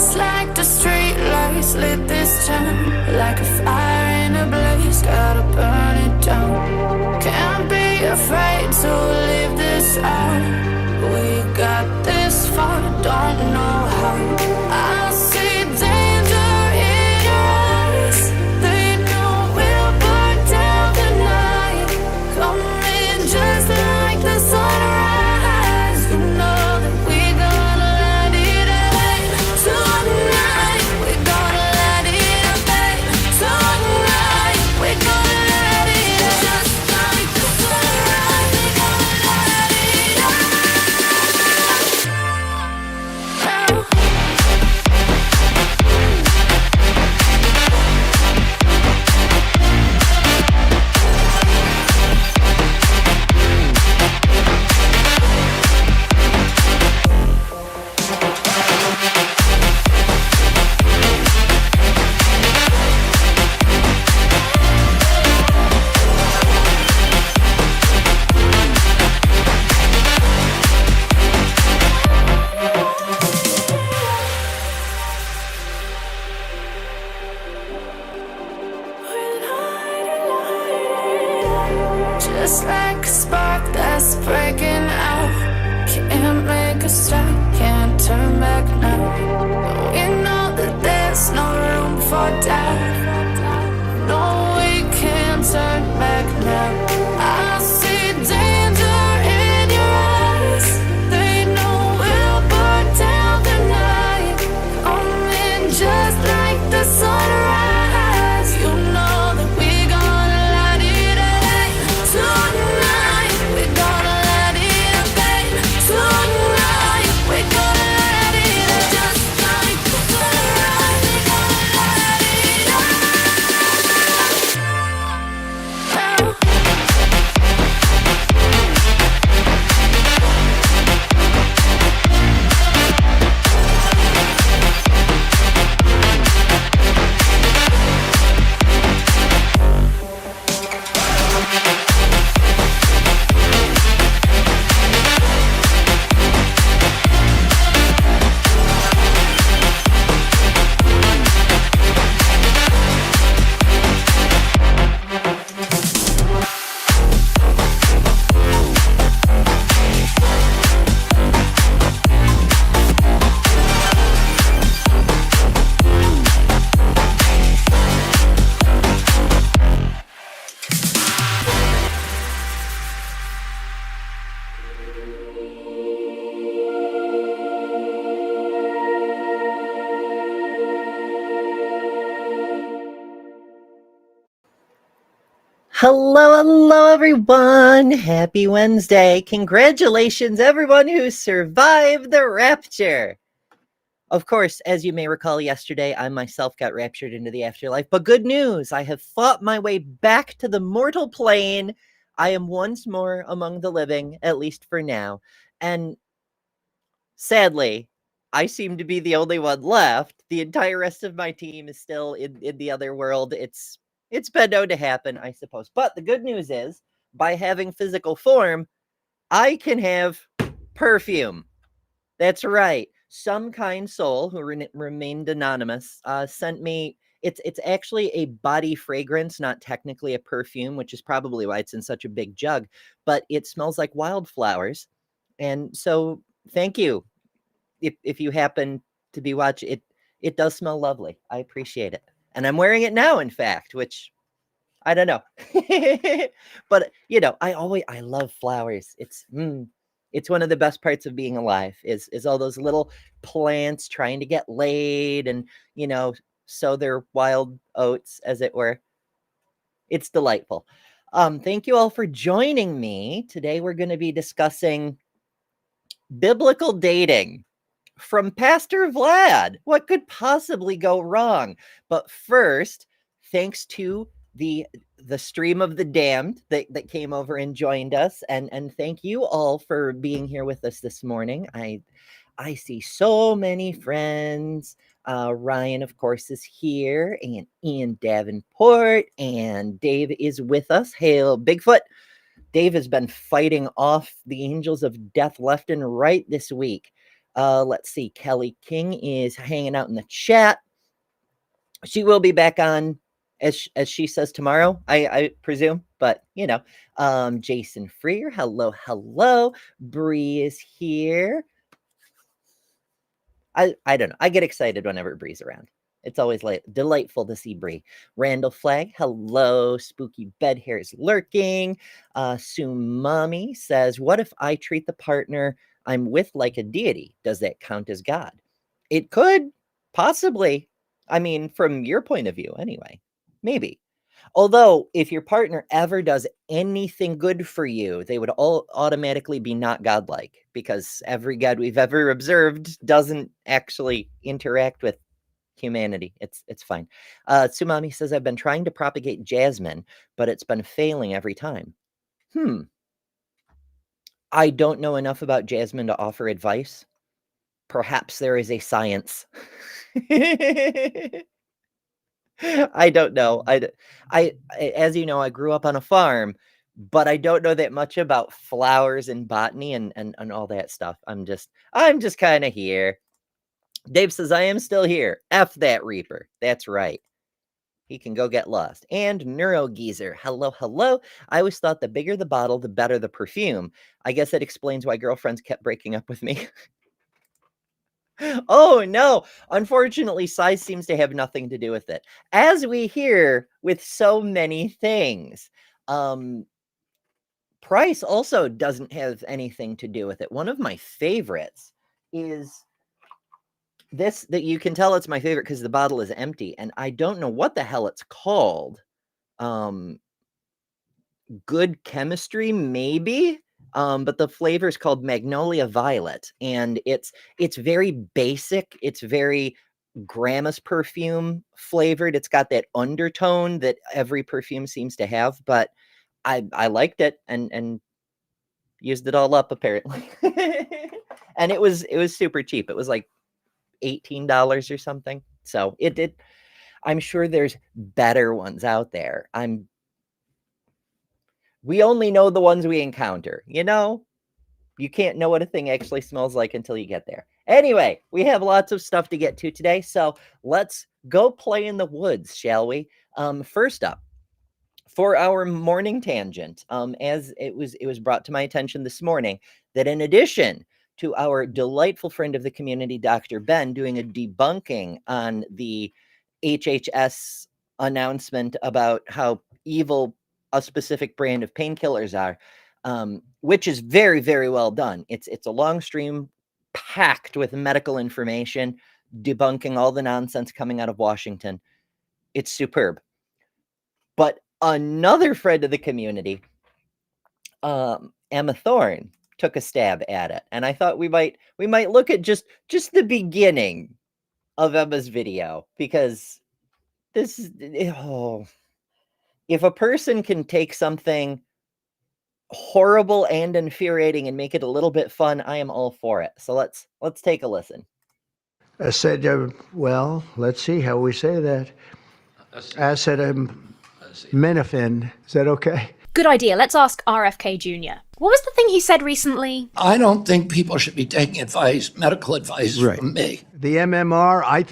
Just like the street lights lit this town, like a fire in a blaze, gotta burn it down. Can't be afraid to leave this out. We got this far, don't know how. I see danger in your eyes. They know we'll burn down the night. Coming just like the sunrise. You know that we're gonna let it out tonight. We're gonna let it out tonight. We're gonna let it out just like the sunrise. We're gonna let it out now. Just like a spark that's breaking out. Can't make a stop, can't turn back now. We know that there's no room for doubt. No, we can't turn back now. I see danger in your eyes. They know we'll burn down the night. Coming just like the sunrise. You know that we're gonna let it out tonight. We're gonna let it out tonight. We're gonna let it out just like the sunrise. We're gonna let it out now. Hello, everyone. Happy Wednesday. Congratulations, everyone who survived the rapture. Of course, as you may recall, yesterday, I myself got raptured into the afterlife. But good news, I have fought my way back to the mortal plane. I am once more among the living, at least for now. And sadly, I seem to be the only one left. The entire rest of my team is still in the other world. It's been known to happen, I suppose. But the good news is, by having physical form, I can have perfume. That's right. Some kind soul who remained anonymous sent me. It's actually a body fragrance, not technically a perfume, which is probably why it's in such a big jug. But it smells like wildflowers, and so thank you. If you happen to be watching, it does smell lovely. I appreciate it, and I'm wearing it now. In fact, which I don't know, but I love flowers. It's one of the best parts of being alive is all those little plants trying to get laid and sow their wild oats, as it were. It's delightful. Thank you all for joining me today. We're going to be discussing biblical dating from Pastor Vlad. What could possibly go wrong? But first, thanks to the stream of the damned that came over and joined us, and thank you all for being here with us this morning. I see so many friends. Ryan, of course, is here, and Ian Davenport, and Dave is with us. Hail Bigfoot. Dave has been fighting off the angels of death left and right this week. Let's see. Kelly King is hanging out in the chat. She will be back on, as she says, tomorrow, I presume. But, Jason Freer, hello. Bree is here. I don't know. I get excited whenever Bree's around. It's always delightful to see Bree. Randall Flag, hello. Spooky Bed Hair is lurking. Sumami says, what if I treat the partner I'm with like a deity? Does that count as God? It could, possibly. I mean, from your point of view, anyway. Maybe. Although, if your partner ever does anything good for you, they would all automatically be not godlike, because every god we've ever observed doesn't actually interact with humanity. It's fine. Tsumami says, I've been trying to propagate jasmine, but it's been failing every time. I don't know enough about jasmine to offer advice. Perhaps there is a science. I don't know. As you know, I grew up on a farm, but I don't know that much about flowers and botany and all that stuff. I'm just kind of here. Dave says, I am still here. F that Reaper. That's right. He can go get lost. And Neurogeezer, hello. I always thought the bigger the bottle, the better the perfume. I guess that explains why girlfriends kept breaking up with me. Oh, no. Unfortunately, size seems to have nothing to do with it. As we hear with so many things, price also doesn't have anything to do with it. One of my favorites is this, that you can tell it's my favorite because the bottle is empty, and I don't know what the hell it's called. Good Chemistry, maybe? But the flavor is called Magnolia Violet, and it's very basic. It's very Grandma's perfume flavored. It's got that undertone that every perfume seems to have, but I liked it and used it all up apparently. And it was super cheap. It was like $18 or something. So I'm sure there's better ones out there. We only know the ones we encounter, You can't know what a thing actually smells like until you get there. Anyway, we have lots of stuff to get to today, so let's go play in the woods, shall we? First up, for our morning tangent, as it was brought to my attention this morning that in addition to our delightful friend of the community, Dr. Ben, doing a debunking on the HHS announcement about how evil a specific brand of painkillers are, which is very, very well done. It's a long stream packed with medical information, debunking all the nonsense coming out of Washington. It's superb. But another friend of the community, Emma Thorne, took a stab at it, and I thought we might look at just the beginning of Emma's video, because this is, if a person can take something horrible and infuriating and make it a little bit fun, I am all for it. So let's take a listen. I said, well, let's see how we say that. Acetaminophen. Is that okay? Good idea. Let's ask RFK Jr. What was the thing he said recently? I don't think people should be taking medical advice from me. The MMR,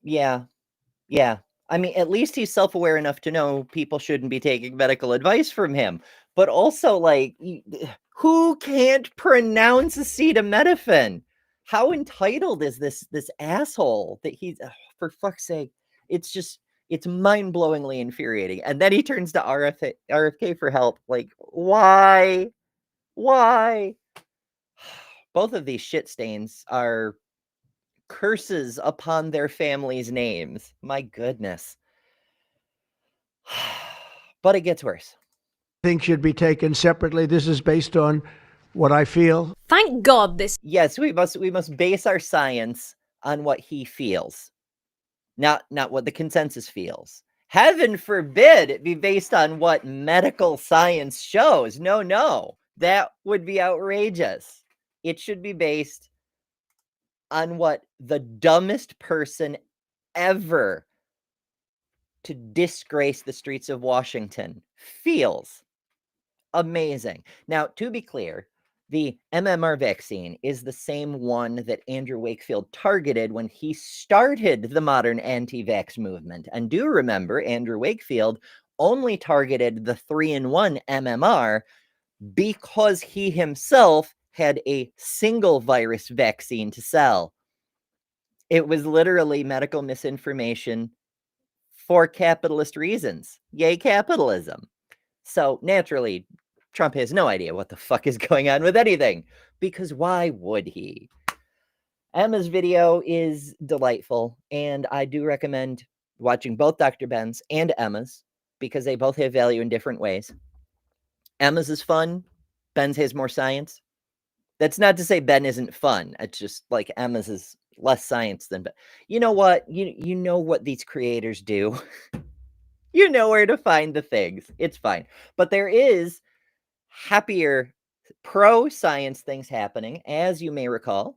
Yeah. I mean, at least he's self-aware enough to know people shouldn't be taking medical advice from him. But also, like, who can't pronounce acetaminophen? How entitled is this asshole that he's, for fuck's sake, it's mind-blowingly infuriating. And then he turns to RFK for help. Like, why? Both of these shit stains are curses upon their families' names. My goodness. But it gets worse. think should be taken separately. This is based on what I feel. Thank God this... Yes, we must base our science on what he feels. Not what the consensus feels. Heaven forbid it be based on what medical science shows. No. That would be outrageous. It should be based on what the dumbest person ever to disgrace the streets of Washington feels. Amazing. Now, to be clear, The MMR vaccine is the same one that Andrew Wakefield targeted when he started the modern anti-vax movement. And do remember, Andrew Wakefield only targeted the 3-in-1 MMR because he himself had a single virus vaccine to sell. It was literally medical misinformation for capitalist reasons. Yay, capitalism. So naturally, Trump has no idea what the fuck is going on with anything, because why would he? Emma's video is delightful, and I do recommend watching both Dr. Ben's and Emma's, because they both have value in different ways. Emma's is fun. Ben's has more science. That's not to say Ben isn't fun. It's just like Emma's is less science than Ben. You know what? You know what these creators do. You know where to find the things. It's fine. But there is happier pro-science things happening. As you may recall,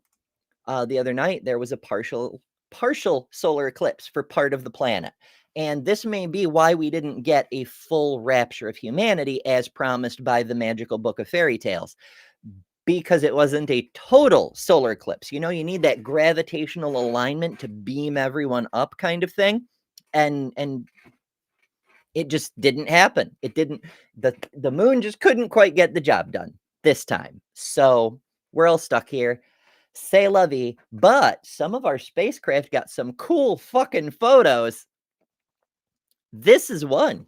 the other night there was a partial solar eclipse for part of the planet. And this may be why we didn't get a full rapture of humanity as promised by the magical book of fairy tales. Because it wasn't a total solar eclipse. You know, you need that gravitational alignment to beam everyone up kind of thing. And it just didn't happen. It didn't, the moon just couldn't quite get the job done this time. So we're all stuck here. C'est la vie. But some of our spacecraft got some cool fucking photos. This is one.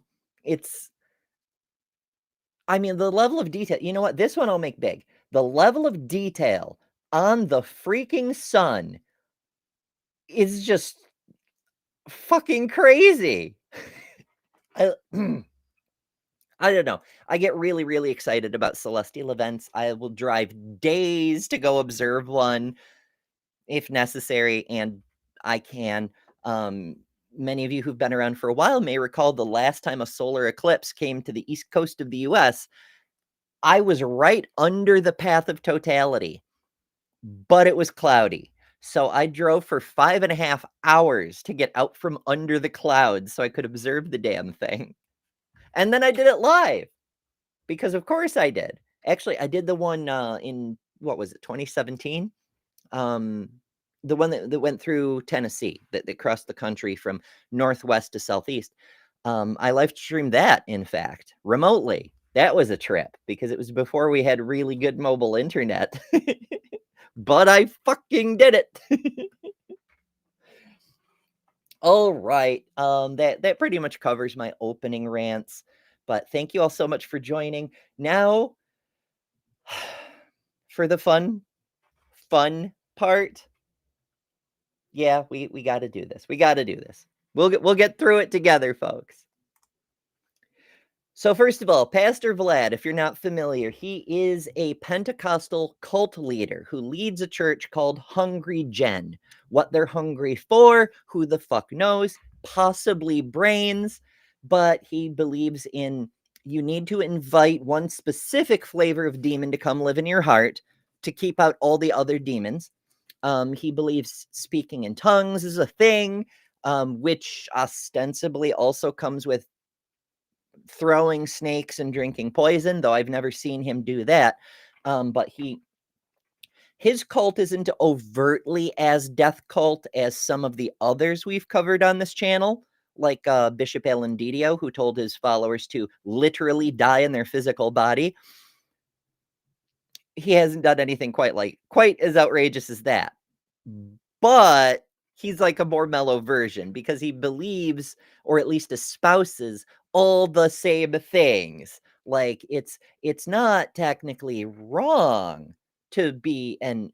I mean, the level of detail, you know what? This one I'll make big. The level of detail on the freaking sun is just fucking crazy. I don't know. I get really, really excited about celestial events. I will drive days to go observe one if necessary, and I can. Many of you who've been around for a while may recall the last time a solar eclipse came to the east coast of the US. I was right under the path of totality, but it was cloudy. So I drove for 5.5 hours to get out from under the clouds so I could observe the damn thing. And then I did it live, because of course I did. Actually, I did the one in, what was it, 2017? The one that went through Tennessee, that crossed the country from northwest to southeast. I live streamed that, in fact, remotely. That was a trip, because it was before we had really good mobile internet. But I fucking did it. All right. That pretty much covers my opening rants. But thank you all so much for joining. Now, for the fun part. Yeah, we got to do this. We got to do this. We'll get through it together, folks. So first of all, Pastor Vlad, if you're not familiar, he is a Pentecostal cult leader who leads a church called Hungry Gen. What they're hungry for, who the fuck knows, possibly brains, but he believes in you need to invite one specific flavor of demon to come live in your heart to keep out all the other demons. He believes speaking in tongues is a thing, which ostensibly also comes with throwing snakes and drinking poison, though I've never seen him do that. But his cult isn't overtly as death cult as some of the others we've covered on this channel, like Bishop Alan Didio, who told his followers to literally die in their physical body. He hasn't done anything quite as outrageous as that. But he's like a more mellow version, because he believes, or at least espouses, all the same things. Like it's not technically wrong to be an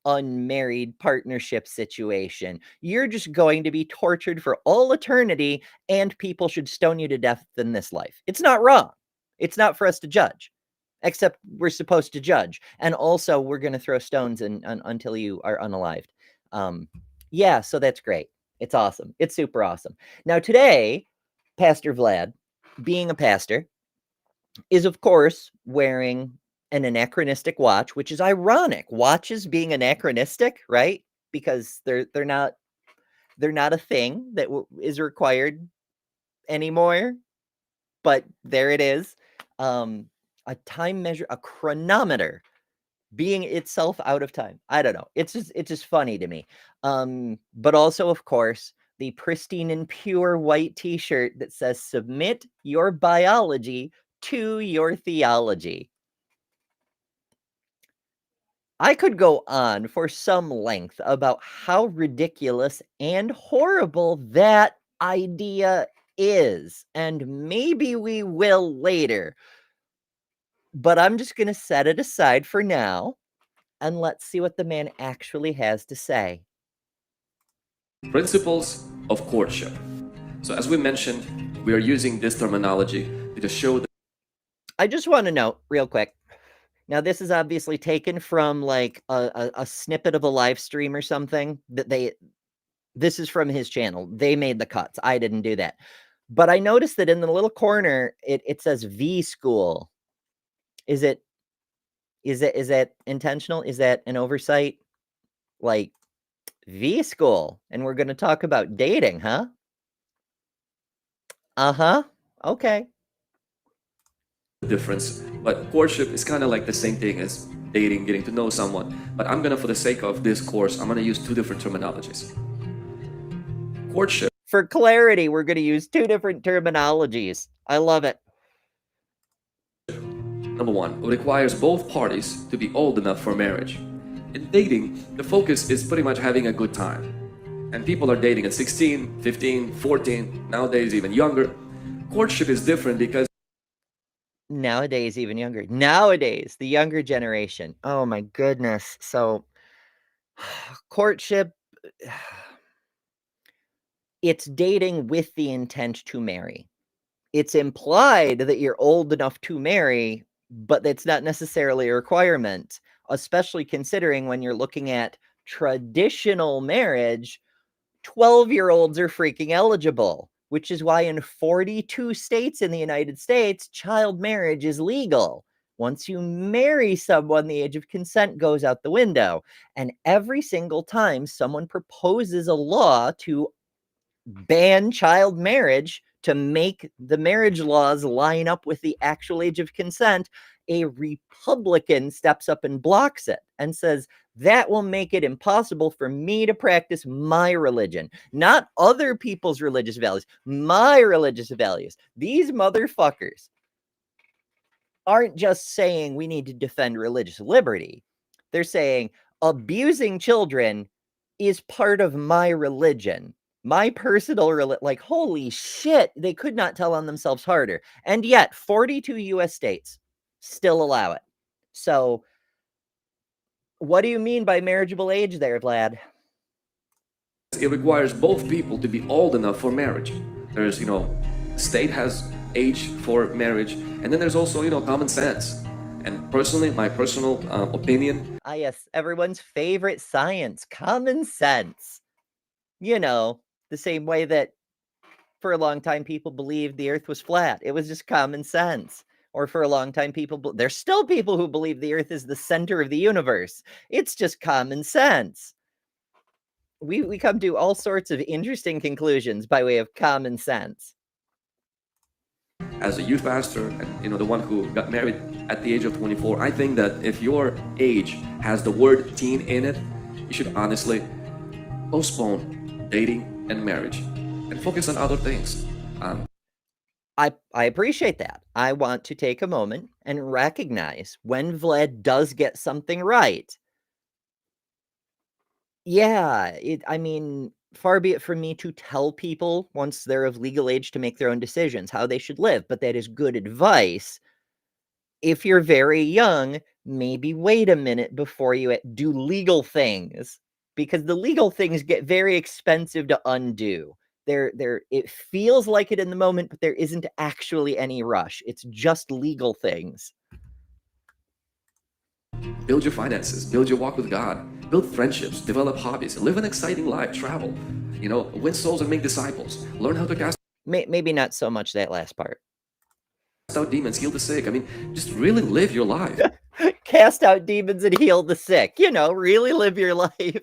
unmarried partnership situation. You're just going to be tortured for all eternity, and people should stone you to death in this life. It's not wrong. It's not for us to judge, except we're supposed to judge. And also we're going to throw stones until you are unalived. Yeah, so that's great. It's awesome. It's super awesome. Now today, Pastor Vlad, being a pastor, is of course wearing an anachronistic watch, which is ironic. Watches being anachronistic, right? Because they're not a thing that is required anymore. But there it is. A time measure, a chronometer being itself out of time. I don't know. It's just funny to me. But also, of course, the pristine and pure white t-shirt that says submit your biology to your theology. I could go on for some length about how ridiculous and horrible that idea is, and maybe we will later. But I'm just going to set it aside for now, and let's see what the man actually has to say. Principles of courtship. So as we mentioned, we are using this terminology to just show that I just want to note real quick. Now, this is obviously taken from like a snippet of a live stream or something that this is from his channel. They made the cuts. I didn't do that. But I noticed that in the little corner, it says V school. Is that intentional? Is that an oversight? Like V school. And we're going to talk about dating, huh? Uh-huh. Okay. difference, but courtship is kind of like the same thing as dating, getting to know someone. But I'm gonna, for the sake of this course, I'm gonna use two different terminologies. Courtship. For clarity, we're going to use two different terminologies. I love it. Number one, it requires both parties to be old enough for marriage. In dating, the focus is pretty much having a good time. And people are dating at 16, 15, 14, nowadays even younger. Courtship is different because Nowadays, even younger. Nowadays, the younger generation. Oh my goodness. So, courtship, it's dating with the intent to marry. It's implied that you're old enough to marry, but that's not necessarily a requirement, especially considering when you're looking at traditional marriage, 12-year-olds are freaking eligible, which is why in 42 states in the United States, child marriage is legal. Once you marry someone, the age of consent goes out the window. And every single time someone proposes a law to ban child marriage, to make the marriage laws line up with the actual age of consent, a Republican steps up and blocks it and says, that will make it impossible for me to practice my religion, not other people's religious values, my religious values. These motherfuckers aren't just saying we need to defend religious liberty. They're saying abusing children is part of my religion. My personal, like, holy shit, they could not tell on themselves harder. And yet, 42 U.S. states still allow it. So, what do you mean by marriageable age there, Vlad? it requires both people to be old enough for marriage. There's, state has age for marriage, and then there's also, common sense. And personally, my personal opinion. Ah, yes, everyone's favorite science, common sense. The same way that for a long time people believed the earth was flat. It was just common sense. Or for a long time there's still people who believe the earth is the center of the universe. It's just common sense. We come to all sorts of interesting conclusions by way of common sense. As a youth pastor and the one who got married at the age of 24, I think that if your age has the word teen in it, you should honestly postpone dating and marriage and focus on other things. I appreciate that. I want to take a moment and recognize when Vlad does get something right. Yeah, far be it from me to tell people once they're of legal age to make their own decisions, how they should live, but that is good advice. If you're very young, maybe wait a minute before you do legal things, because the legal things get very expensive to undo. It feels like it in the moment, but there isn't actually any rush. It's just legal things. Build your finances, build your walk with God, build friendships, develop hobbies, live an exciting life, travel, win souls and make disciples, learn how to cast Maybe not so much that last part. out demons, heal the sick. Just really live your life. Cast out demons and heal the sick. Really live your life.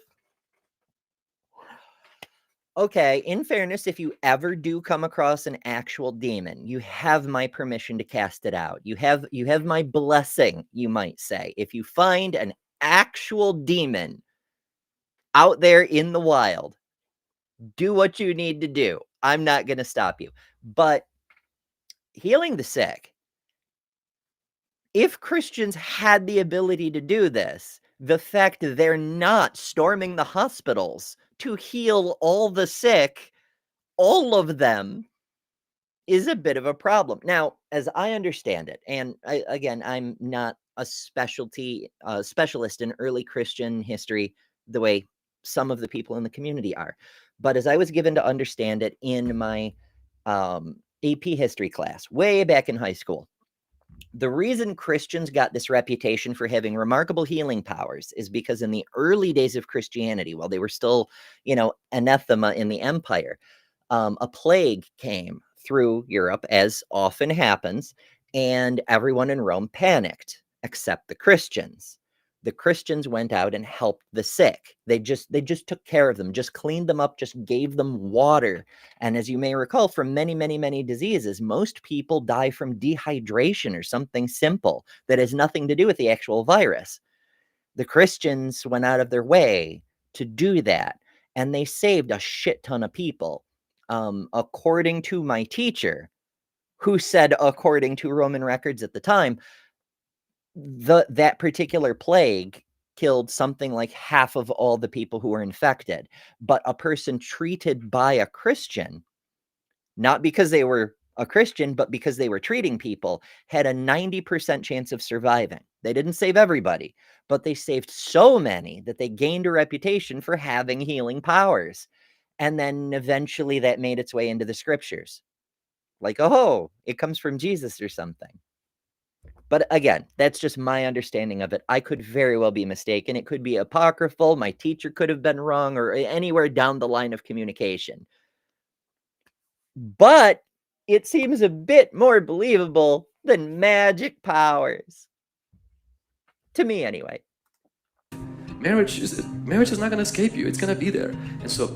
Okay, in fairness, if you ever do come across an actual demon, you have my permission to cast it out. You have my blessing, you might say. If you find an actual demon out there in the wild, do what you need to do. I'm not going to stop you. But healing the sick, if Christians had the ability to do this, the fact that they're not storming the hospitals to heal all the sick, all of them, is a bit of a problem. Now, as I understand it, and again, I'm not a specialist in early Christian history the way some of the people in the community are, but as I was given to understand it in my AP history class way back in high school, the reason Christians got this reputation for having remarkable healing powers is because in the early days of Christianity, while they were still, anathema in the empire, a plague came through Europe, as often happens, and everyone in Rome panicked, except the Christians. The Christians went out and helped the sick. They just took care of them, just cleaned them up, just gave them water. And as you may recall, from many, many, many diseases, most people die from dehydration or something simple that has nothing to do with the actual virus. The Christians went out of their way to do that, and they saved a shit ton of people. According to my teacher, who said, according to Roman records at the time, that particular plague killed something like half of all the people who were infected. But a person treated by a Christian, not because they were a Christian, but because they were treating people, had a 90% chance of surviving. They didn't save everybody, but they saved so many that they gained a reputation for having healing powers. And then eventually that made its way into the scriptures. Like, oh, it comes from Jesus or something. But again, that's just my understanding of it. I could very well be mistaken. It could be apocryphal. My teacher could have been wrong, or anywhere down the line of communication. But it seems a bit more believable than magic powers. To me, anyway. Marriage is not going to escape you. It's going to be there. And so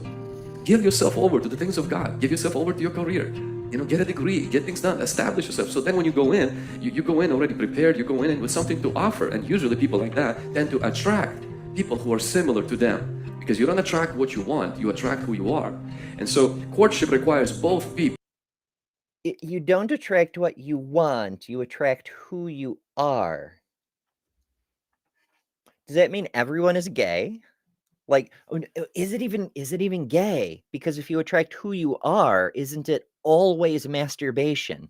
give yourself over to the things of God. Give yourself over to your career. Get a degree, get things done, establish yourself. So then when you go in, you go in already prepared, you go in with something to offer. And usually people like that tend to attract people who are similar to them. Because you don't attract what you want, you attract who you are. And so courtship requires both people. You don't attract what you want, you attract who you are. Does that mean everyone is gay? Like, is it even gay? Because if you attract who you are, isn't it always masturbation?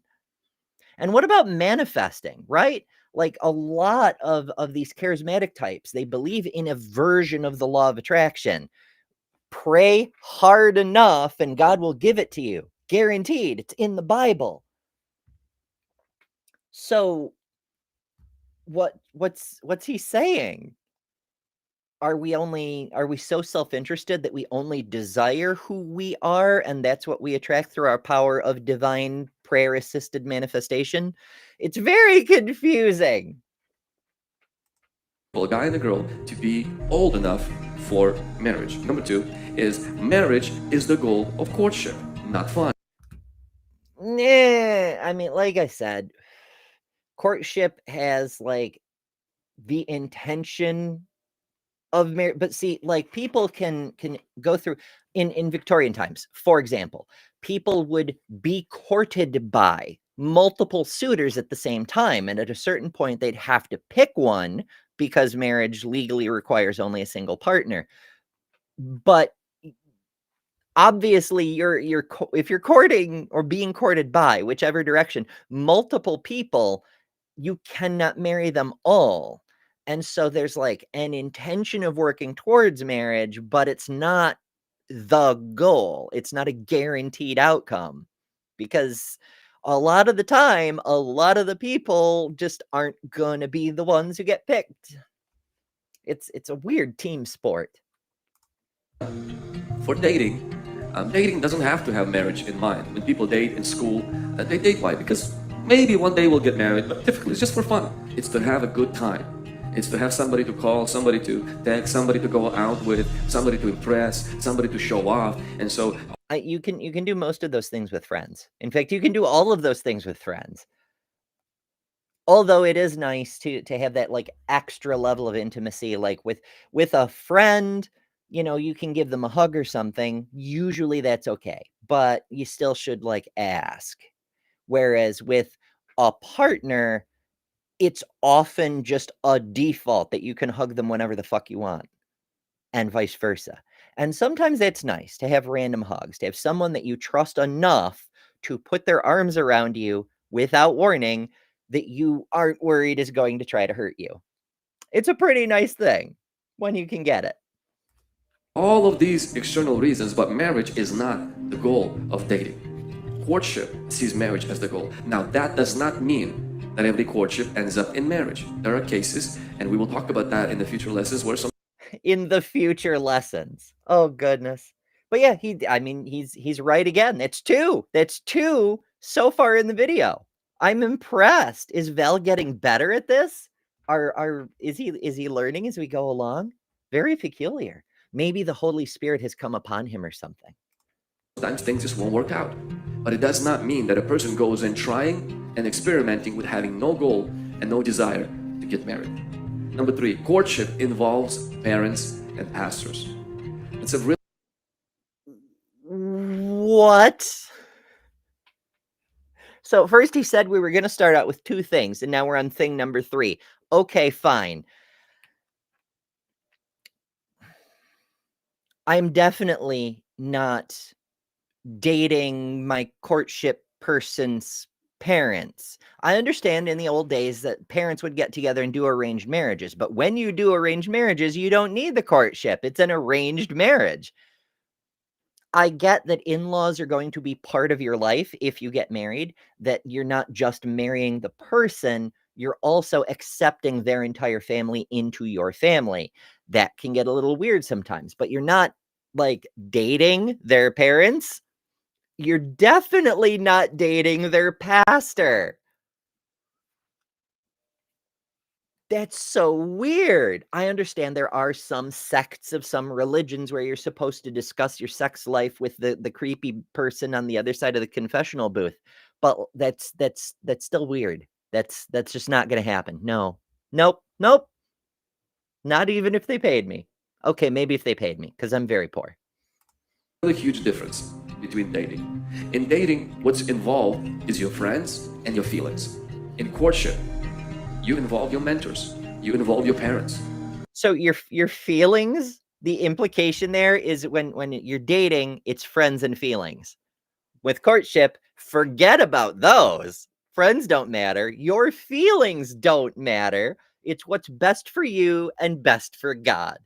And what about manifesting, right? Like a lot of these charismatic types, they believe in a version of the law of attraction. Pray hard enough and God will give it to you. Guaranteed. It's in the Bible. So what's he saying? Are we so self-interested that we only desire who we are, and that's what we attract through our power of divine prayer-assisted manifestation? It's very confusing. A guy and a girl to be old enough for marriage. Number 2 is marriage is the goal of courtship, not fun. I mean, like I said, courtship has like the intention of marriage, but see, like people can go through in Victorian times, for example, people would be courted by multiple suitors at the same time, and at a certain point they'd have to pick one because marriage legally requires only a single partner. But obviously if you're courting or being courted by, whichever direction, multiple people, you cannot marry them all. And so there's like an intention of working towards marriage, but it's not the goal. It's not a guaranteed outcome, because a lot of the time, a lot of the people just aren't going to be the ones who get picked. It's a weird team sport. For dating, dating doesn't have to have marriage in mind. When people date in school, they date why? Because maybe one day we'll get married, but typically it's just for fun. It's to have a good time. It's to have somebody to call, somebody to text, somebody to go out with, somebody to impress, somebody to show off. And so you can do most of those things with friends. In fact, you can do all of those things with friends. Although it is nice to have that like extra level of intimacy, like with a friend, you know, you can give them a hug or something. Usually that's okay, but you still should like ask. Whereas with a partner, it's often just a default that you can hug them whenever the fuck you want, and vice versa. And sometimes it's nice to have random hugs, to have someone that you trust enough to put their arms around you without warning that you aren't worried is going to try to hurt you. It's a pretty nice thing when you can get it. all of these external reasons, but marriage is not the goal of dating. Courtship sees marriage as the goal. Now, that does not mean that every courtship ends up in marriage. There are cases, and we will talk about that in the future lessons, where some In the future lessons. Oh goodness. But yeah, he's right again. That's two. That's two so far in the video. I'm impressed. Is Val getting better at this? Is he learning as we go along? Very peculiar. Maybe the Holy Spirit has come upon him or something. sometimes things just won't work out. But it does not mean that a person goes in trying and experimenting with having no goal and no desire to get married. Number 3, courtship involves parents and pastors. It's a really What? So first he said we were going to start out with 2 things, and now we're on thing number 3. Okay, fine. I'm definitely not dating my courtship person's parents. I understand in the old days that parents would get together and do arranged marriages, but when you do arranged marriages, you don't need the courtship. It's an arranged marriage. I get that in-laws are going to be part of your life if you get married, that you're not just marrying the person, you're also accepting their entire family into your family. That can get a little weird sometimes, but you're not like dating their parents. You're definitely not dating their pastor. That's so weird. I understand there are some sects of some religions where you're supposed to discuss your sex life with the creepy person on the other side of the confessional booth, but that's still weird. That's just not going to happen. No. Nope. Nope. Not even if they paid me. Okay, maybe if they paid me, because I'm very poor. huge difference between dating. In dating, what's involved is your friends and your feelings. In courtship, you involve your mentors, you involve your parents. So your feelings, the implication there is when you're dating, it's friends and feelings. With courtship, forget about those. Friends don't matter. Your feelings don't matter. It's what's best for you and best for God.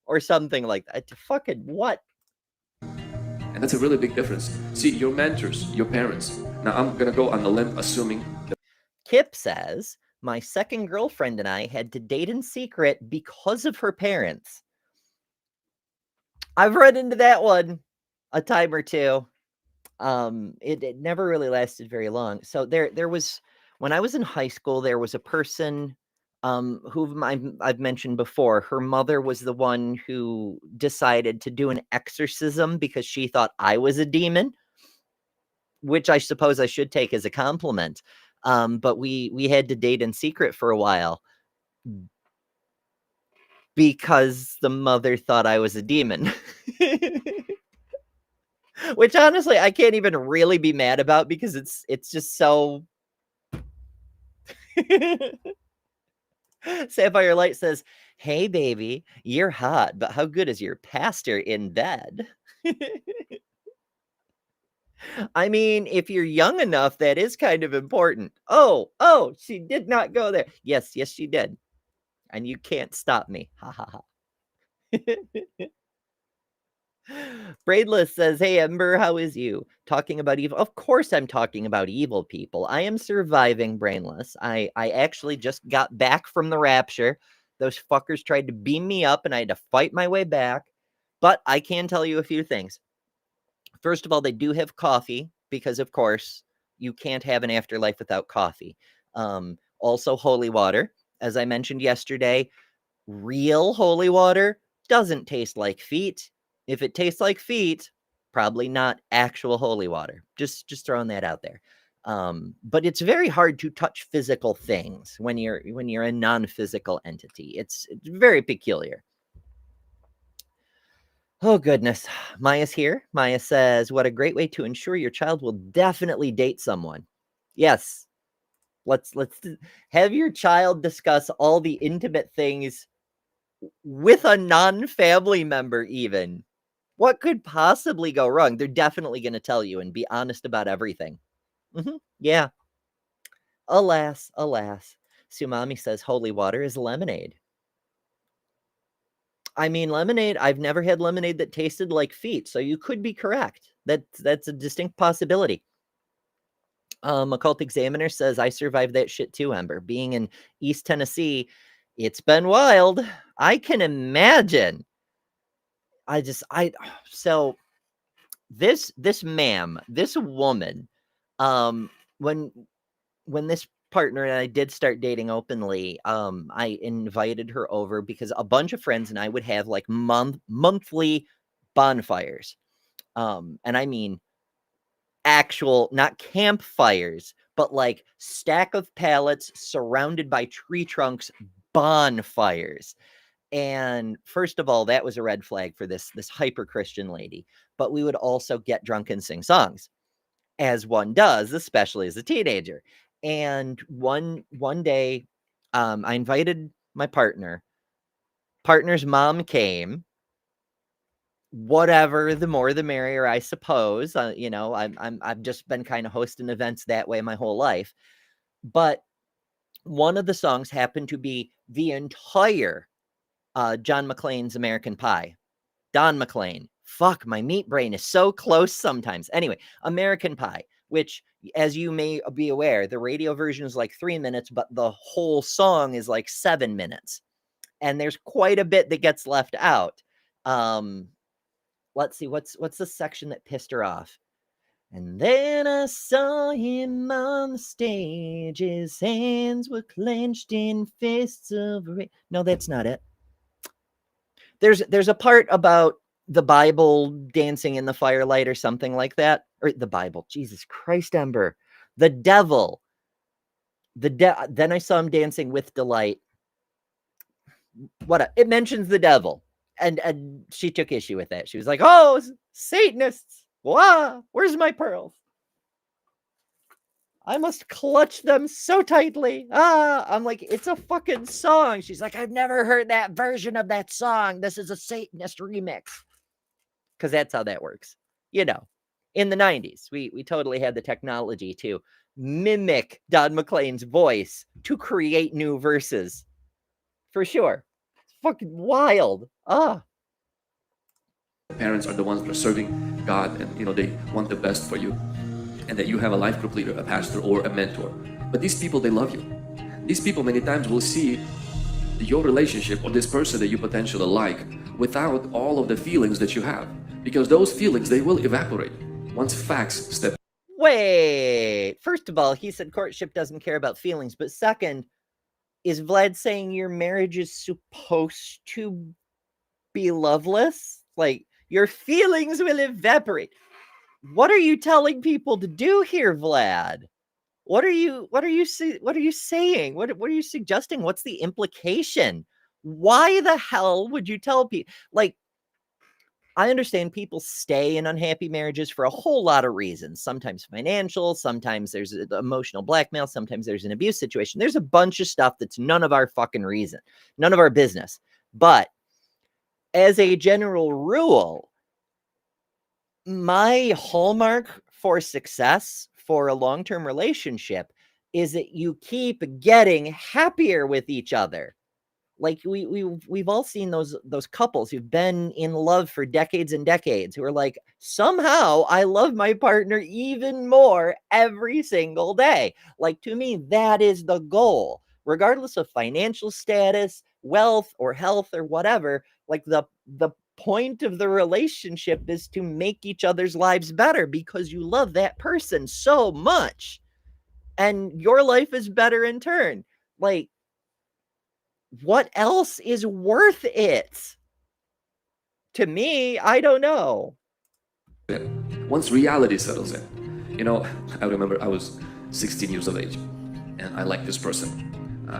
Or something like that. Fucking what? And that's a really big difference. See, your mentors, your parents. Now, I'm going to go on the limb assuming that Kip says, my second girlfriend and I had to date in secret because of her parents. I've run into that one a time or two. It never really lasted very long. So there was, when I was in high school, there was a person who I've mentioned before. Her mother was the one who decided to do an exorcism because she thought I was a demon, which I suppose I should take as a compliment. But we had to date in secret for a while because the mother thought I was a demon. Which honestly, I can't even really be mad about because it's just so. Sapphire Light says, hey baby, you're hot, but how good is your pastor in bed? I mean, if you're young enough, that is kind of important. Oh, she did not go there. Yes, she did. And you can't stop me. Ha ha ha. Braidless says, hey, Ember, how is you? Talking about evil. Of course I'm talking about evil people. I am surviving, Brainless. I actually just got back from the rapture. Those fuckers tried to beam me up and I had to fight my way back. But I can tell you a few things. First of all, they do have coffee because, of course, you can't have an afterlife without coffee. Also, holy water. as I mentioned yesterday, real holy water doesn't taste like feet. If it tastes like feet, probably not actual holy water. Just throwing that out there. But it's very hard to touch physical things when you're a non-physical entity. It's very peculiar. Oh goodness. Maya's here. Maya says, what a great way to ensure your child will definitely date someone. Yes. Let's have your child discuss all the intimate things with a non-family member even. What could possibly go wrong? They're definitely going to tell you and be honest about everything. Yeah. Alas, alas. Sumami says holy water is lemonade. I mean, lemonade, I've never had lemonade that tasted like feet, so you could be correct. That's a distinct possibility. Occult Examiner says, I survived that shit too, Ember. Being in East Tennessee, it's been wild. I can imagine. So this ma'am, this woman, when this partner and I did start dating openly, I invited her over because a bunch of friends and I would have like monthly bonfires. And I mean actual, not campfires, but like stack of pallets surrounded by tree trunks bonfires. And first of all, that was a red flag for this hyper Christian lady. But we would also get drunk and sing songs, as one does, especially as a teenager. And one day, I invited my partner. Partner's mom came. Whatever, the more the merrier, I suppose. I've just been kind of hosting events that way my whole life. But one of the songs happened to be the entire John McClane's American Pie. Don McClane. Fuck, my meat brain is so close sometimes. Anyway, American Pie, which, as you may be aware, the radio version is like 3 minutes, but the whole song is like 7 minutes. And there's quite a bit that gets left out. Let's see, what's the section that pissed her off? And then I saw him on the stage. His hands were clenched in fists of no, that's not it. There's a part about the Bible dancing in the firelight or something like that. Or the Bible. Jesus Christ, Ember. The devil. Then I saw him dancing with delight. It mentions the devil. And she took issue with that. She was like, oh, Satanists. Wow, where's my pearls? I must clutch them so tightly. I'm like, it's a fucking song. She's like, I've never heard that version of that song. This is a Satanist remix. Because that's how that works. In the 90s, we totally had the technology to mimic Don McClane's voice to create new verses. For sure. It's fucking wild. Parents are the ones that are serving God, and they want the best for you, and that you have a life group leader, a pastor, or a mentor. But these people, they love you. These people many times will see your relationship or this person that you potentially like without all of the feelings that you have, because those feelings, they will evaporate once facts step. Wait, first of all, he said courtship doesn't care about feelings, but second, is Vlad saying your marriage is supposed to be loveless? Like, your feelings will evaporate. What are you telling people to do here, Vlad? What are you saying? What are you suggesting? What's the implication? Why the hell would you tell people? Like, I understand people stay in unhappy marriages for a whole lot of reasons. Sometimes financial, sometimes there's emotional blackmail, sometimes there's an abuse situation. There's a bunch of stuff that's none of our fucking reason, none of our business. But as a general rule, my hallmark for success for a long-term relationship is that you keep getting happier with each other. Like we've all seen those couples who've been in love for decades and decades who are like, somehow I love my partner even more every single day. Like, to me, that is the goal, regardless of financial status, wealth, or health, or whatever. Like, the point of the relationship is to make each other's lives better because you love that person so much, and your life is better in turn. Like, what else is worth it? To me, I don't know. Once reality settles in, I remember I was 16 years of age, and I liked this person.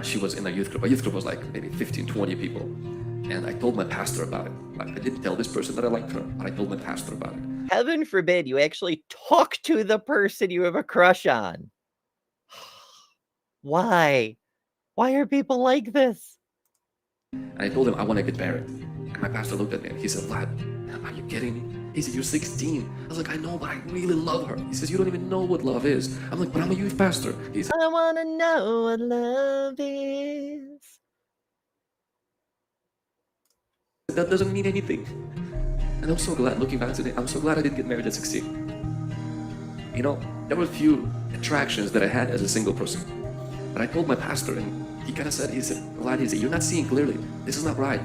She was in a youth group. A youth group was like maybe 15, 20 people. And I told my pastor about it. Like, I didn't tell this person that I liked her, but I told my pastor about it. Heaven forbid you actually talk to the person you have a crush on. Why? Why are people like this? And I told him I want to get married. And my pastor looked at me and he said, Vlad, are you kidding me? He said, you're 16. I was like, I know, but I really love her. He says, you don't even know what love is. I'm like, but I'm a youth pastor. He said, I want to know what love is. that doesn't mean anything. And I'm so glad, looking back today, I'm so glad I didn't get married at 16. There were a few attractions that I had as a single person. But I told my pastor, and he kind of said, Vlad, you're not seeing clearly. This is not right.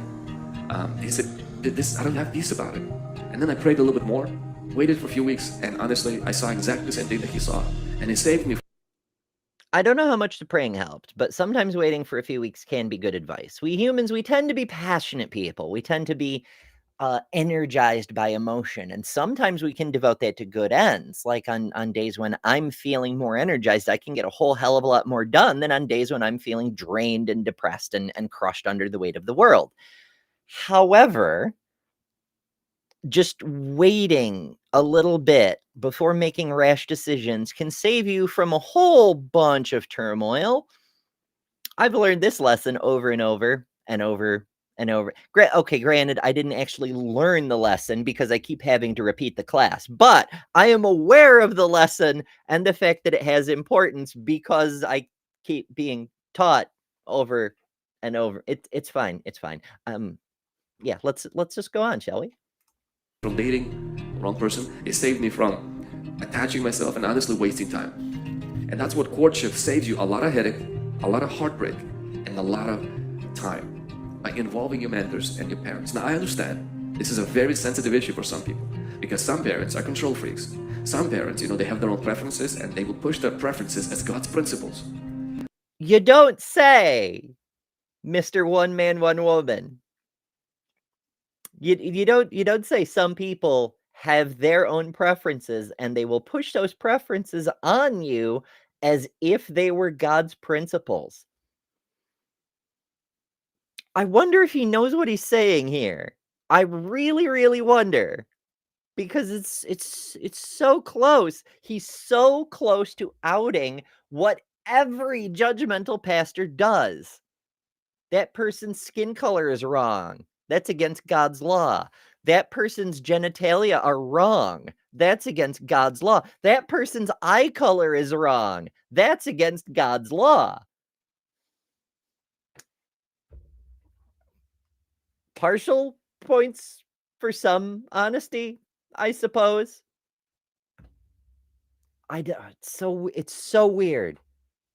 He said, I don't have peace about it. And then I prayed a little bit more, waited for a few weeks, and honestly, I saw exactly the same thing that he saw. And it saved me. I don't know how much the praying helped, but sometimes waiting for a few weeks can be good advice. We humans, we tend to be passionate people. We tend to be energized by emotion, and sometimes we can devote that to good ends. Like on days when I'm feeling more energized, I can get a whole hell of a lot more done than on days when I'm feeling drained and depressed and crushed under the weight of the world. However, just waiting a little bit before making rash decisions can save you from a whole bunch of turmoil. I've learned this lesson over and over and over and over. Okay, granted, I didn't actually learn the lesson because I keep having to repeat the class, but I am aware of the lesson and the fact that it has importance because I keep being taught over and over. It's fine. It's fine. Yeah, let's just go on, shall we? From dating the wrong person, it saved me from attaching myself and honestly wasting time. And that's what courtship saves you: a lot of headache, a lot of heartbreak, and a lot of time by involving your mentors and your parents. Now, I understand this is a very sensitive issue for some people because some parents are control freaks. Some parents, they have their own preferences and they will push their preferences as God's principles. You don't say, Mr. One Man, One Woman. You don't say some people have their own preferences and they will push those preferences on you as if they were God's principles. I wonder if he knows what he's saying here. I really, really wonder, because it's so close. He's so close to outing what every judgmental pastor does. That person's skin color is wrong. That's against God's law. That person's genitalia are wrong. That's against God's law. That person's eye color is wrong. That's against God's law. Partial points for some honesty, I suppose. It's so weird.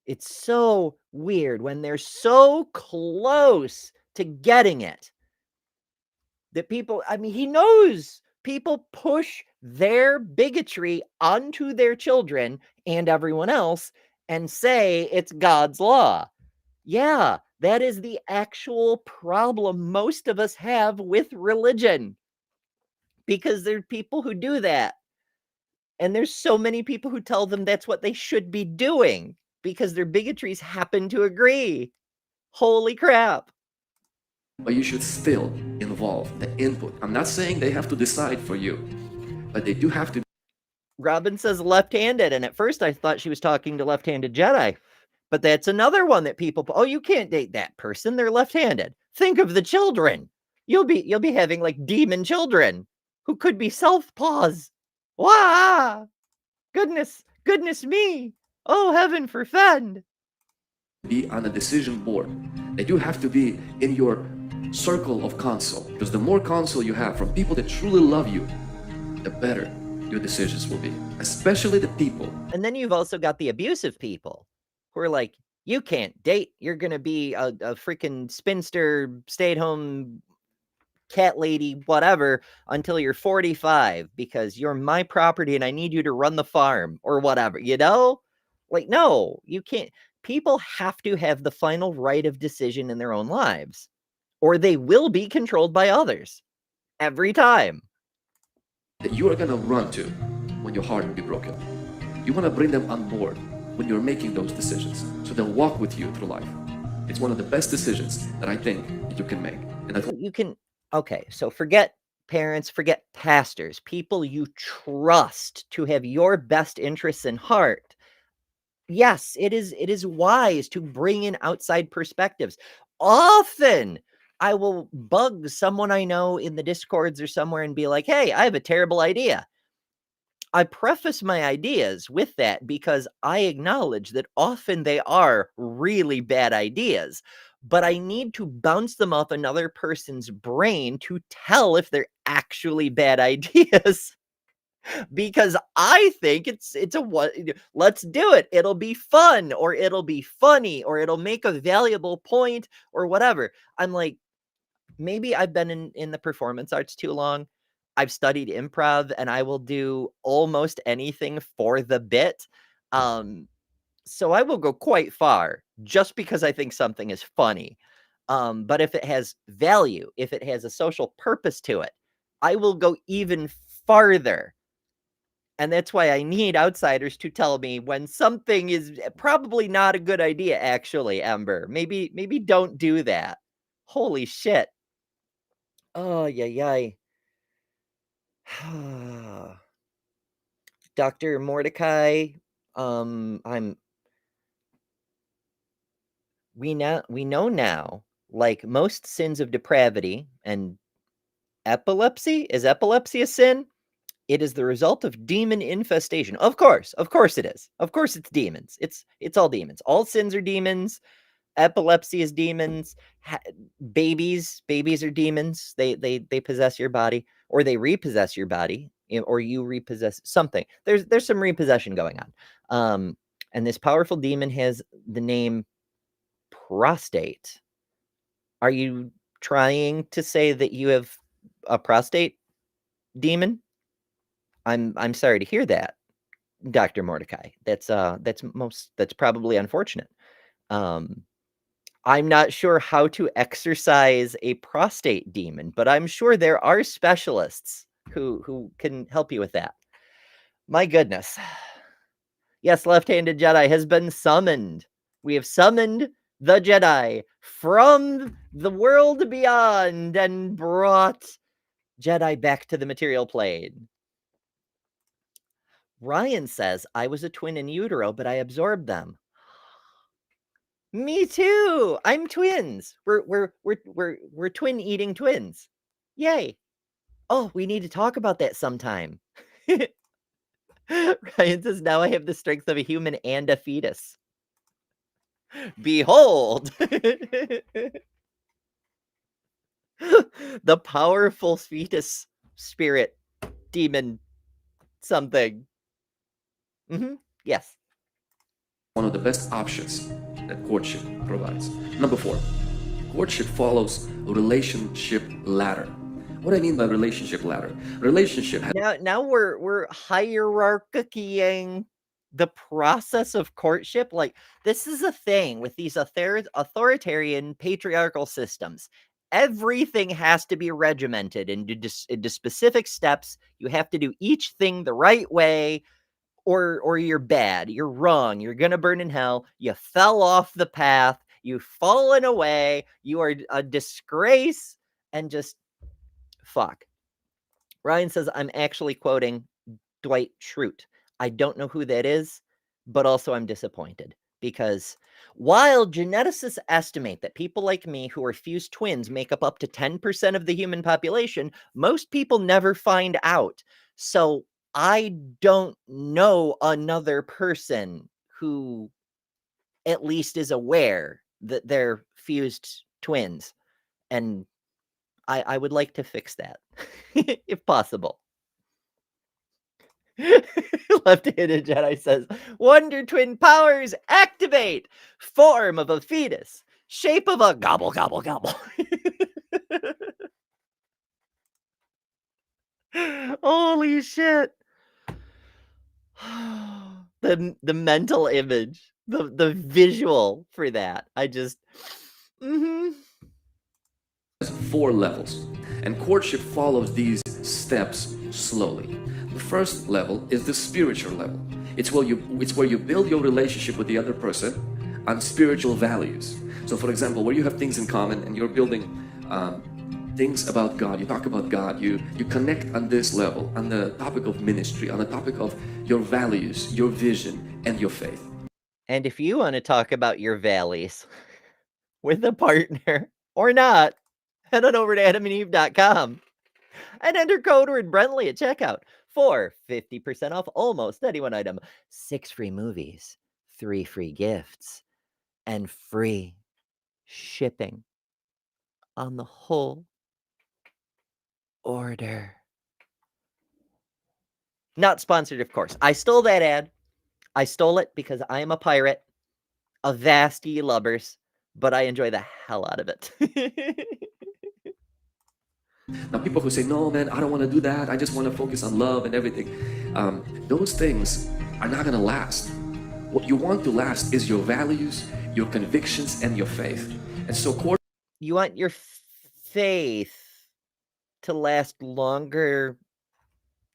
It's so weird when they're so close to getting it. That people, he knows people push their bigotry onto their children and everyone else and say it's God's law. Yeah, that is the actual problem most of us have with religion. Because there are people who do that. And there's so many people who tell them that's what they should be doing because their bigotries happen to agree. Holy crap. But you should still involve the input. I'm not saying they have to decide for you, but they do have to. Robin says left-handed, and at first I thought she was talking to left-handed Jedi. But that's another one that people, you can't date that person. They're left-handed. Think of the children. You'll be having like demon children who could be southpaws. Wow! Goodness me. Oh, heaven forfend. Be on a decision board. They do have to be in your circle of counsel, because the more counsel you have from people that truly love you, the better your decisions will be, especially the people. And then you've also got the abusive people who are like, you can't date. You're going to be a freaking spinster, stay-at-home cat lady, whatever, until you're 45 because you're my property and I need you to run the farm or whatever, Like, no, you can't. people have to have the final right of decision in their own lives, or they will be controlled by others every time. That you are gonna run to when your heart will be broken. You wanna bring them on board when you're making those decisions, so they'll walk with you through life. It's one of the best decisions that I think you can make. And that's You can, okay, so forget parents, forget pastors, people you trust to have your best interests in heart. Yes, it is wise to bring in outside perspectives. Often I will bug someone I know in the discords or somewhere and be like, hey, I have a terrible idea. I preface my ideas with that because I acknowledge that often they are really bad ideas, but I need to bounce them off another person's brain to tell if they're actually bad ideas. Because I think it's a what, let's do it. It'll be fun, or it'll be funny, or it'll make a valuable point, or whatever. I'm like, maybe I've been in the performance arts too long. I've studied improv, and I will do almost anything for the bit. So I will go quite far just because I think something is funny. But if it has value, if it has a social purpose to it, I will go even farther. And that's why I need outsiders to tell me when something is probably not a good idea, actually, Ember. Maybe don't do that. Holy shit. Oh, yay. Dr. Mordecai, we know now, like most sins of depravity, and epilepsy, is epilepsy a sin? It is the result of demon infestation. Of course it is. Of course it's demons. It's all demons. All sins are demons. Epilepsy is demons. Babies are demons. They possess your body, or they repossess your body, or you repossess something. There's some repossession going on. And this powerful demon has the name prostate. Are you trying to say that you have a prostate demon? I'm sorry to hear that, Dr. Mordecai. That's probably unfortunate. I'm not sure how to exorcise a prostate demon, but I'm sure there are specialists who can help you with that. My goodness. Yes, left-handed Jedi has been summoned. We have summoned the Jedi from the world beyond and brought Jedi back to the material plane. Ryan says, I was a twin in utero, but I absorbed them. Me too. I'm twins. We're twin eating twins. Yay. Oh, we need to talk about that sometime. Ryan says, now I have the strength of a human and a fetus. Behold. The powerful fetus spirit demon something. Yes. one of the best options that courtship provides. Number 4, courtship follows a relationship ladder. What I mean by relationship ladder, relationship has Now we're hierarchying the process of courtship. Like, this is a thing with these authoritarian patriarchal systems. Everything has to be regimented into specific steps. You have to do each thing the right way, or you're bad. You're wrong. You're gonna burn in hell. You fell off the path. You've fallen away. You are a disgrace, and just fuck. Ryan says, I'm actually quoting Dwight Schrute. I don't know who that is, but also I'm disappointed because while geneticists estimate that people like me who are fused twins make up to 10% of the human population, most people never find out. So I don't know another person who at least is aware that they're fused twins. And I would like to fix that, if possible. Left-handed Jedi says, Wonder Twin powers activate! Form of a fetus. Shape of a gobble, gobble, gobble. Holy shit. The mental image. the visual for that. I just mm-hmm. Has 4 levels, and courtship follows these steps slowly. The first level is the spiritual level. It's where you build your relationship with the other person on spiritual values. So, for example, where you have things in common and you're building things about God, you talk about God, you connect on this level, on the topic of ministry, on the topic of your values, your vision, and your faith. And if you want to talk about your valleys with a partner or not, head on over to adamandeve.com and enter code word Brentley at checkout for 50% off almost any one item, 6 free movies, 3 free gifts, and free shipping on the whole order. Not sponsored, of course. I stole that ad. I stole it because I am a pirate, a vast ye lubbers, but I enjoy the hell out of it. Now, people who say, no, man, I don't want to do that. I just want to focus on love and everything. Those things are not going to last. What you want to last is your values, your convictions, and your faith. And so, you want your faith to last longer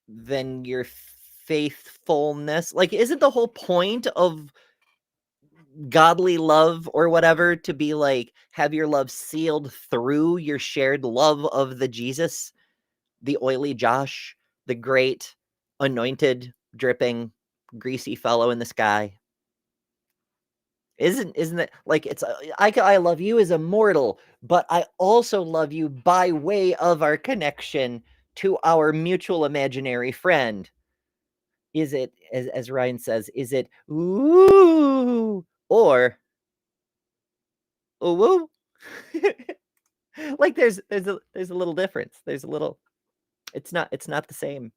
than your faithfulness. Like, isn't the whole point of godly love or whatever to be like, have your love sealed through your shared love of the Jesus, the oily Josh, the great anointed, dripping, greasy fellow in the sky? Isn't it like it's I love you as a mortal, but I also love you by way of our connection to our mutual imaginary friend. Is it, as Ryan says, is it ooh or ooh woo? Like there's a little difference. There's a little. It's not the same.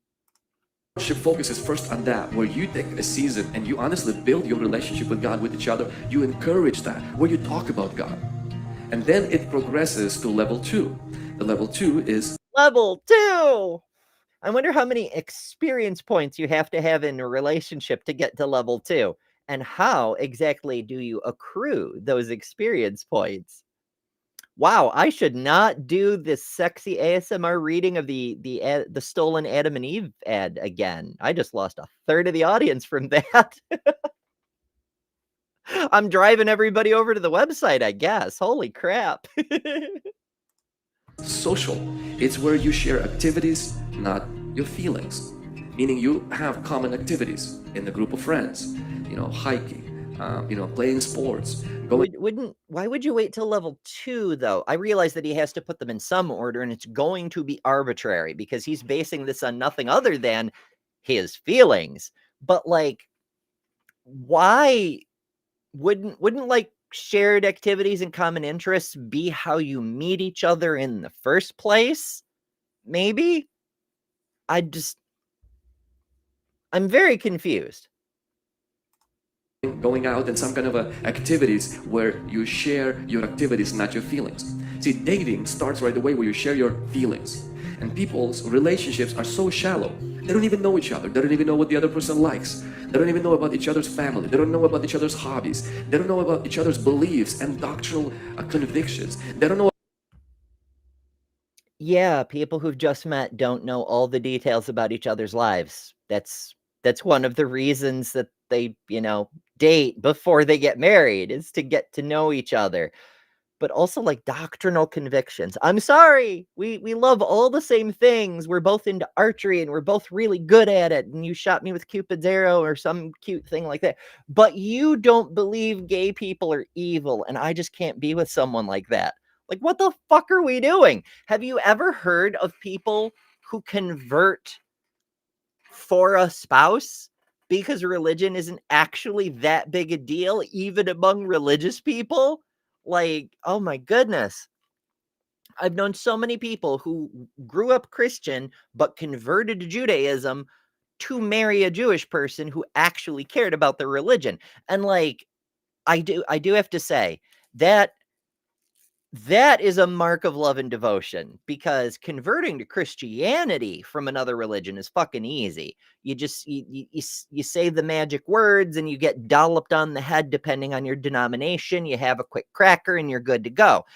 Courtship focuses first on that, where you take a season and you honestly build your relationship with God, with each other. You encourage that, where you talk about God. And then it progresses to level 2. The level 2 is level 2. I wonder how many experience points you have to have in a relationship to get to level 2. And how exactly do you accrue those experience points? Wow, I should not do this sexy ASMR reading of the stolen Adam and Eve ad again. I just lost a third of the audience from that. I'm driving everybody over to the website, I guess. Holy crap. social. It's where you share activities, not your feelings. Meaning you have common activities in a group of friends, hiking, playing sports. Why would you wait till level 2 though? I realize that he has to put them in some order and it's going to be arbitrary because he's basing this on nothing other than his feelings. But like, why wouldn't like shared activities and common interests be how you meet each other in the first place? Maybe? I'm very confused. Going out and some kind of activities where you share your activities, not your feelings. See, dating starts right away where you share your feelings. And people's relationships are so shallow. They don't even know each other. They don't even know what the other person likes. They don't even know about each other's family. They don't know about each other's hobbies. They don't know about each other's beliefs and doctrinal convictions. They don't know. Yeah, people who've just met don't know all the details about each other's lives. That's one of the reasons that they, date before they get married, is to get to know each other. But also like doctrinal convictions. I'm sorry, we love all the same things. We're both into archery and we're both really good at it. And you shot me with Cupid's arrow or some cute thing like that. But you don't believe gay people are evil, and I just can't be with someone like that. Like, what the fuck are we doing? Have you ever heard of people who convert for a spouse because religion isn't actually that big a deal, even among religious people? Like, oh my goodness. I've known so many people who grew up Christian but converted to Judaism to marry a Jewish person who actually cared about their religion. And like, I do have to say that That is a mark of love and devotion, because converting to Christianity from another religion is fucking easy. You just you say the magic words and you get dolloped on the head depending on your denomination. You have a quick cracker and you're good to go.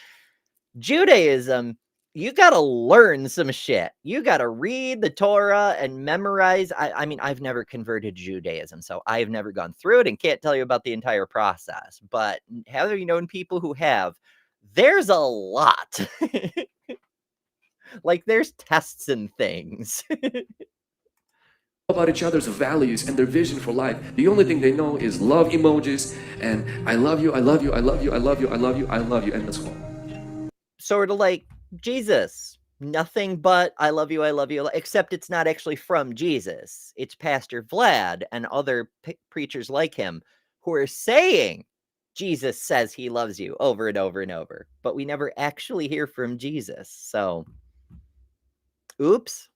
Judaism, you got to learn some shit. You got to read the Torah and memorize. I mean, I've never converted to Judaism, so I've never gone through it and can't tell you about the entire process. But have you known people who have? There's a lot. Like, there's tests and things. About each other's values and their vision for life. The only thing they know is love emojis and I love you, I love you, I love you, I love you, I love you, I love you, and that's all. Sort of like Jesus. Nothing but I love you, except it's not actually from Jesus. It's Pastor Vlad and other preachers like him who are saying Jesus says he loves you over and over and over, but we never actually hear from Jesus. So, oops.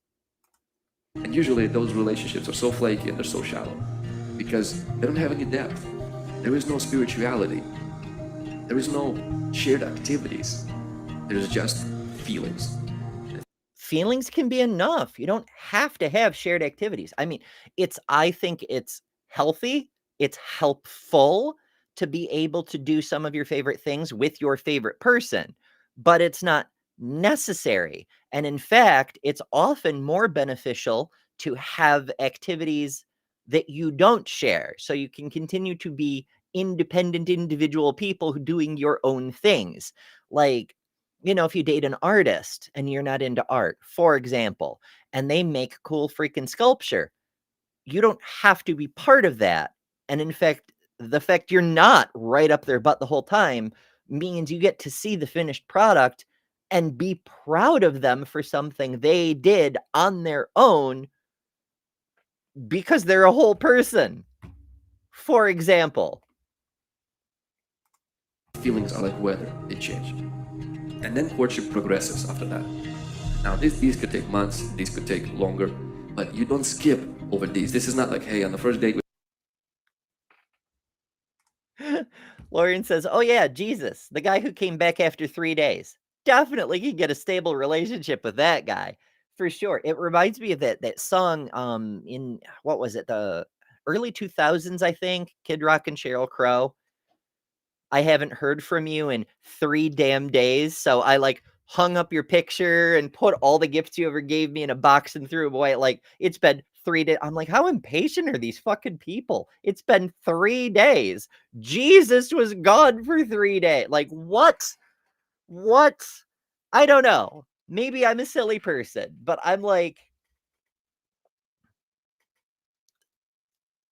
And usually those relationships are so flaky and they're so shallow because they don't have any depth. There is no spirituality. There is no shared activities. There's just feelings. Feelings can be enough. You don't have to have shared activities. I mean, I think it's healthy, it's helpful to be able to do some of your favorite things with your favorite person, but it's not necessary. And in fact, it's often more beneficial to have activities that you don't share, so you can continue to be independent individual people who doing your own things. Like, you know, if you date an artist and you're not into art, for example, and they make cool freaking sculpture, you don't have to be part of that. And in fact, the fact you're not right up their butt the whole time means you get to see the finished product and be proud of them for something they did on their own because they're a whole person. For example, Feelings are like weather, they change. And then courtship progresses after that. Now, these could take months, these could take longer, but you don't skip over these. This is not like, hey, on the first date. Lauren says, oh yeah, Jesus, the guy who came back after 3 days. Definitely can get a stable relationship with that guy, for sure. It reminds me of that song in, what was it, the early 2000s, I think, Kid Rock and Sheryl Crow. I haven't heard from you in 3 damn days, so I like hung up your picture and put all the gifts you ever gave me in a box and threw them away. Like, it's been 3 days. I'm like, how impatient are these fucking people? It's been 3 days. Jesus was gone for 3 days. Like, what? I don't know. Maybe I'm a silly person, but I'm like,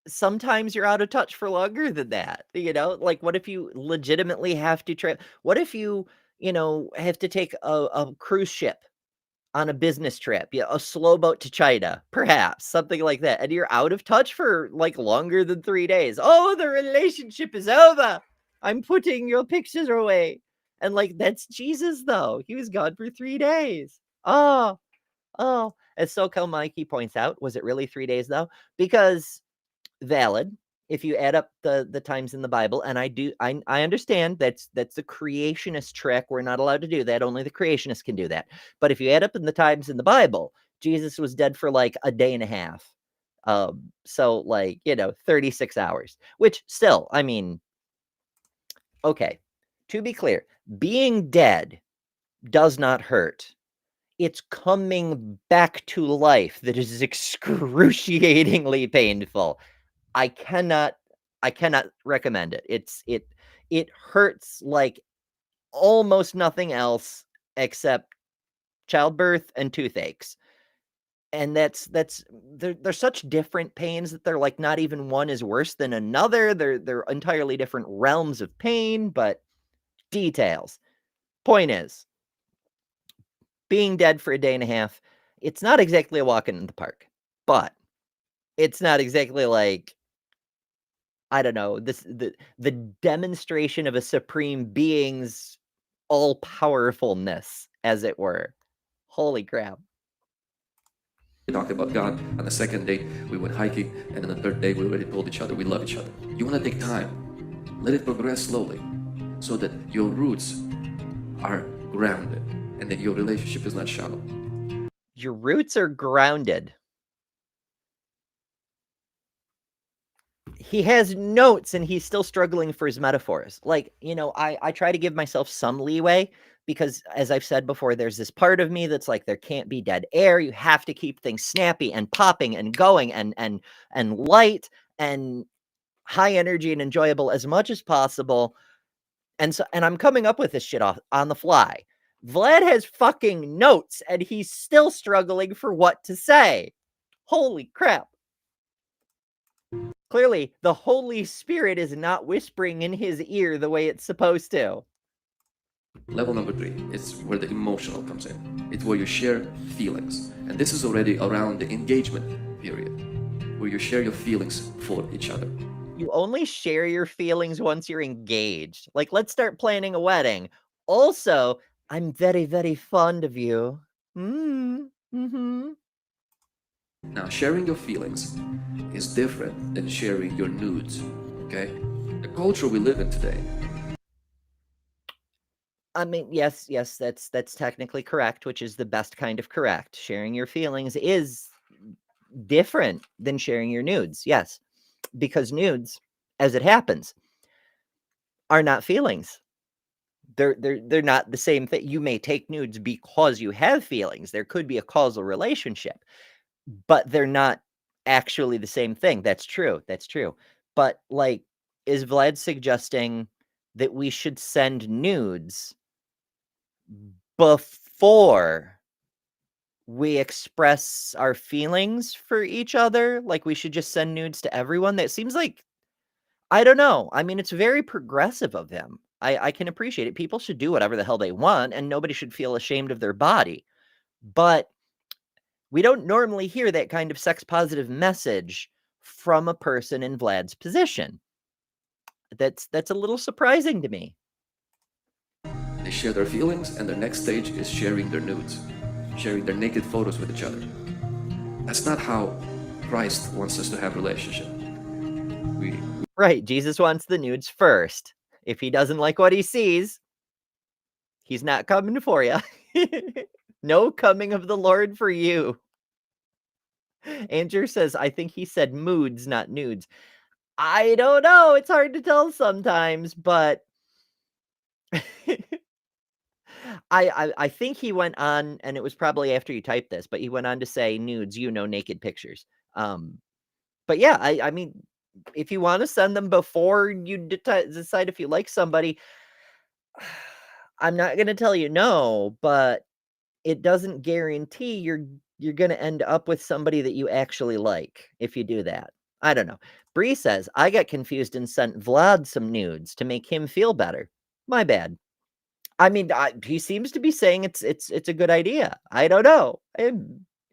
sometimes you're out of touch for longer than that, you know? Like, what if you legitimately have to what if you, have to take a cruise ship on a business trip, yeah, a slow boat to China, perhaps, something like that, and you're out of touch for, like, longer than 3 days. "Oh, the relationship is over. I'm putting your pictures away." And, like, that's Jesus, though. He was gone for 3 days. Oh, oh. As SoCal Mikey points out, was it really 3 days, though? Because valid, if you add up the times in the Bible, and I understand that's the creationist trick. We're not allowed to do that. Only the creationists can do that. But if you add up in the times in the Bible, Jesus was dead for like a day and a half. So like, 36 hours, which still, I mean, okay, to be clear, being dead does not hurt. It's coming back to life that is excruciatingly painful. I cannot recommend it. It hurts like almost nothing else except childbirth and toothaches. And they're such different pains that they're like not even one is worse than another. They're entirely different realms of pain, but details. Point is, being dead for a day and a half, it's not exactly a walk in the park, but it's not exactly like, I don't know, the demonstration of a supreme being's all-powerfulness, as it were. Holy crap. We talked about God. On the second date, we went hiking, and on the third day, we already told each other we love each other. You want to take time. Let it progress slowly so that your roots are grounded and that your relationship is not shallow. Your roots are grounded. He has notes and he's still struggling for his metaphors. Like, you know, I try to give myself some leeway because, as I've said before, there's this part of me that's like, there can't be dead air. You have to keep things snappy and popping and going and light and high energy and enjoyable as much as possible. And I'm coming up with this shit on the fly. Vlad has fucking notes and he's still struggling for what to say. Holy crap. Clearly, the Holy Spirit is not whispering in his ear the way it's supposed to. Level number 3 is where the emotional comes in. It's where you share feelings. And this is already around the engagement period, where you share your feelings for each other. You only share your feelings once you're engaged. Like, let's start planning a wedding. Also, I'm very, very fond of you. Mm-hmm. Now, sharing your feelings is different than sharing your nudes, okay? The culture we live in today. I mean, yes, that's technically correct, which is the best kind of correct. Sharing your feelings is different than sharing your nudes, yes. Because nudes, as it happens, are not feelings. They're not the same thing. You may take nudes because you have feelings. There could be a causal relationship, but they're not actually the same thing. That's true. But, like, is Vlad suggesting that we should send nudes before we express our feelings for each other? Like, we should just send nudes to everyone? That seems like, I don't know. I mean, it's very progressive of him. I can appreciate it. People should do whatever the hell they want, and nobody should feel ashamed of their body. But we don't normally hear that kind of sex-positive message from a person in Vlad's position. That's a little surprising to me. They share their feelings, and the next stage is sharing their nudes, sharing their naked photos with each other. That's not how Christ wants us to have a relationship. Right, Jesus wants the nudes first. If he doesn't like what he sees, he's not coming for you. No coming of the Lord for you. Andrew says, I think he said moods, not nudes. I don't know. It's hard to tell sometimes, but I think he went on, and it was probably after you typed this, but he went on to say nudes, naked pictures. But yeah, I mean, if you want to send them before you decide if you like somebody, I'm not going to tell you no, but it doesn't guarantee you're going to end up with somebody that you actually like if you do that. I don't know. Bree says, I got confused and sent Vlad some nudes to make him feel better. My bad. I mean, he seems to be saying it's a good idea. I don't know.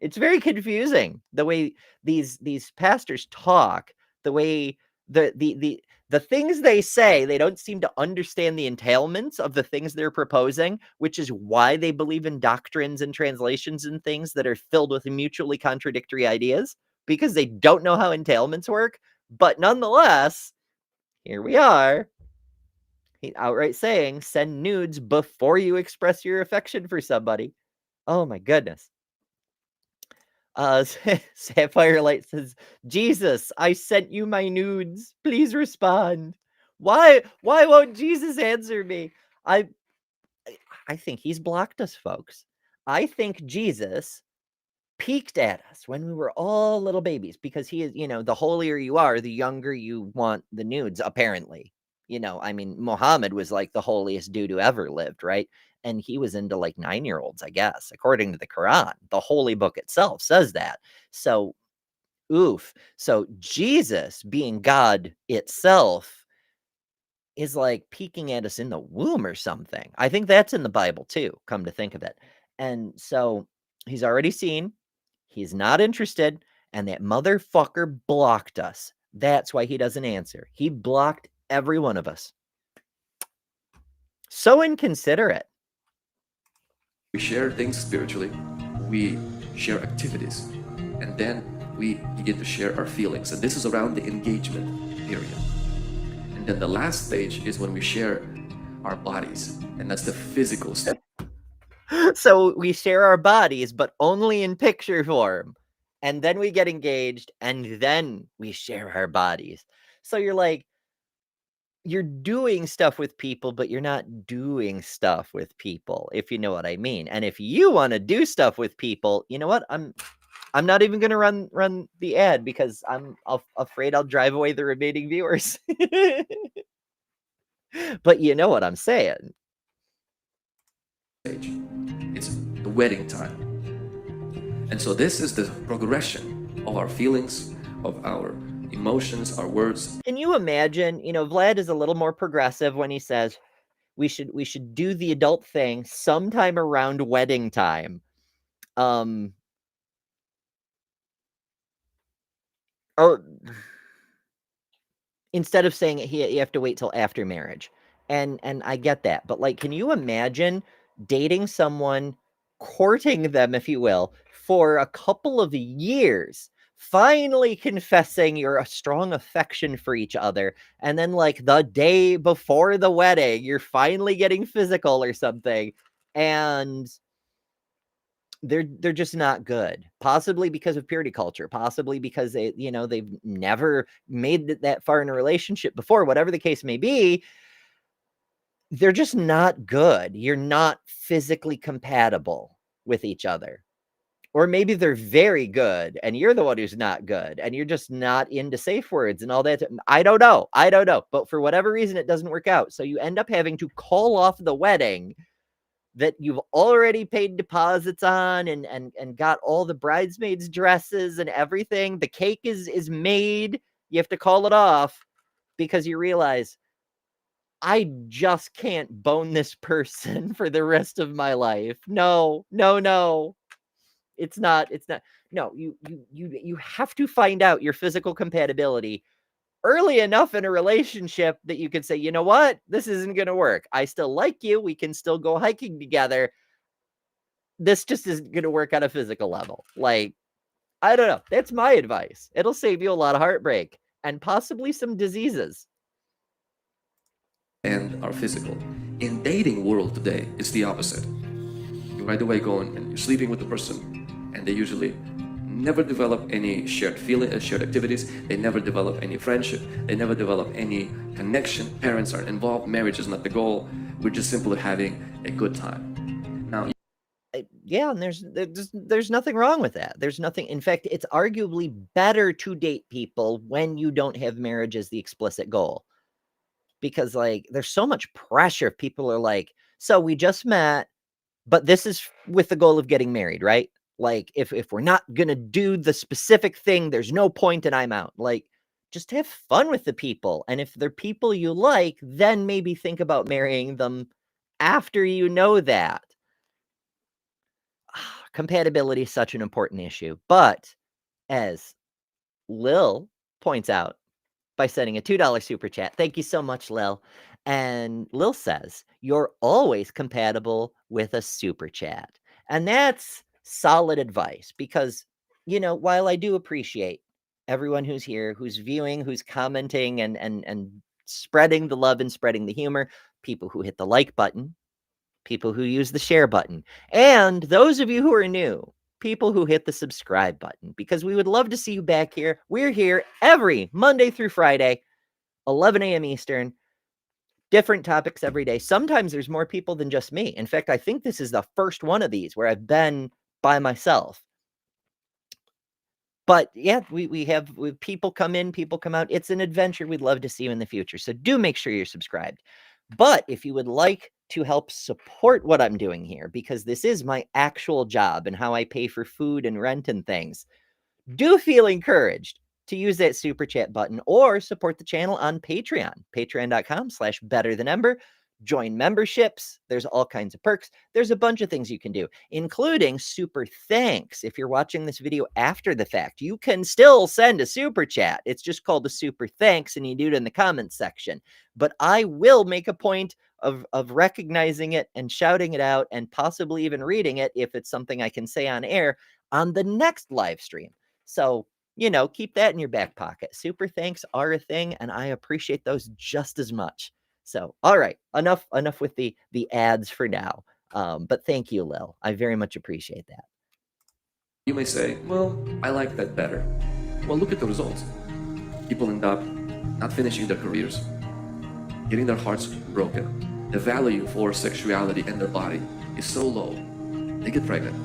It's very confusing the way these pastors talk, the way the things they say. They don't seem to understand the entailments of the things they're proposing, which is why they believe in doctrines and translations and things that are filled with mutually contradictory ideas, because they don't know how entailments work. But nonetheless, here we are. He outright saying, send nudes before you express your affection for somebody. Oh my goodness. Sapphire Light says, Jesus, I sent you my nudes. Please respond. Why won't Jesus answer me? I think he's blocked us, folks. I think Jesus peeked at us when we were all little babies, because he is, the holier you are, the younger you want the nudes, apparently. I mean, Muhammad was like the holiest dude who ever lived, right? And he was into like 9-year-olds, I guess, according to the Quran. The holy book itself says that. So, oof. So Jesus, being God itself, is like peeking at us in the womb or something. I think that's in the Bible too, come to think of it. And so he's already seen, he's not interested, and that motherfucker blocked us. That's why he doesn't answer. He blocked every one of us. So inconsiderate. We share things spiritually, we share activities, and then we begin to share our feelings. And this is around the engagement period. And then the last stage is when we share our bodies, and that's the physical state. So we share our bodies, but only in picture form. And then we get engaged, and then we share our bodies. So you're like, you're doing stuff with people, but you're not doing stuff with people, if you know what I mean. And if you want to do stuff with people, you know what? I'm not even going to run the ad because I'm afraid I'll drive away the remaining viewers. But you know what I'm saying. It's the wedding time. And so this is the progression of our feelings, of our emotions, our words. Can you imagine, Vlad is a little more progressive when he says we should do the adult thing sometime around wedding time. Or instead of saying you have to wait till after marriage. And I get that, but like, can you imagine dating someone, courting them, if you will, for a couple of years, finally confessing your strong affection for each other, and then like the day before the wedding, you're finally getting physical or something, and they're just not good, possibly because of purity culture, possibly because they've never made it that far in a relationship before, whatever the case may be. They're just not good. You're not physically compatible with each other. Or maybe they're very good and you're the one who's not good and you're just not into safe words and all that. I don't know. But for whatever reason, it doesn't work out. So you end up having to call off the wedding that you've already paid deposits on and got all the bridesmaids' dresses and everything. The cake is made. You have to call it off because you realize, I just can't bone this person for the rest of my life. No. It's not. No, you have to find out your physical compatibility early enough in a relationship that you can say, you know what, this isn't going to work. I still like you. We can still go hiking together. This just isn't going to work on a physical level. Like, I don't know. That's my advice. It'll save you a lot of heartbreak and possibly some diseases. And our physical. In dating world today, it's the opposite. You right away go and you're sleeping with the person, and they usually never develop any shared feeling, shared activities. They never develop any friendship. They never develop any connection. Parents aren't involved. Marriage is not the goal. We're just simply having a good time. Now, yeah, and there's nothing wrong with that. There's nothing. In fact, it's arguably better to date people when you don't have marriage as the explicit goal, because like there's so much pressure. People are like, so we just met, but this is with the goal of getting married, right? Like if we're not going to do the specific thing, there's no point and I'm out. Like, just have fun with the people. And if they're people you like, then maybe think about marrying them after you know that. Compatibility is such an important issue. But as Lil points out by sending a $2 super chat, thank you so much, Lil. And Lil says, you're always compatible with a super chat. And that's solid advice because, while I do appreciate everyone who's here, who's viewing, who's commenting and spreading the love and spreading the humor, people who hit the like button, people who use the share button, and those of you who are new, people who hit the subscribe button, because we would love to see you back here. We're here every Monday through Friday, 11 a.m. Eastern. Different topics every day. Sometimes there's more people than just me. In fact, I think this is the first one of these where I've been by myself. But yeah, we have people come in, people come out. It's an adventure. We'd love to see you in the future. So do make sure you're subscribed. But if you would like to help support what I'm doing here, because this is my actual job and how I pay for food and rent and things, do feel encouraged to use that super chat button or support the channel on Patreon, patreon.com/betterthanember. Join memberships. There's all kinds of perks. There's a bunch of things you can do, including super thanks. If you're watching this video after the fact, you can still send a super chat. It's just called a super thanks, and you do it in the comments section. But I will make a point of recognizing it and shouting it out and possibly even reading it if it's something I can say on air on the next live stream. So, keep that in your back pocket. Super thanks are a thing, and I appreciate those just as much. So, all right, enough with the ads for now. But thank you, Lil. I very much appreciate that. You may say, well, I like that better. Well, look at the results. People end up not finishing their careers, getting their hearts broken. The value for sexuality and their body is so low. They get pregnant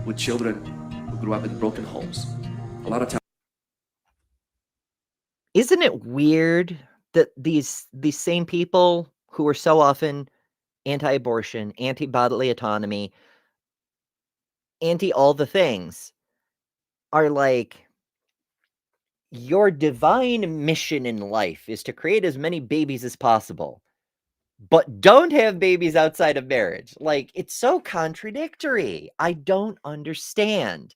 with children who grew up in broken homes. A lot of times. Isn't it weird that these same people who are so often anti-abortion, anti-bodily autonomy, anti all the things are like, your divine mission in life is to create as many babies as possible, but don't have babies outside of marriage. Like, it's so contradictory. I don't understand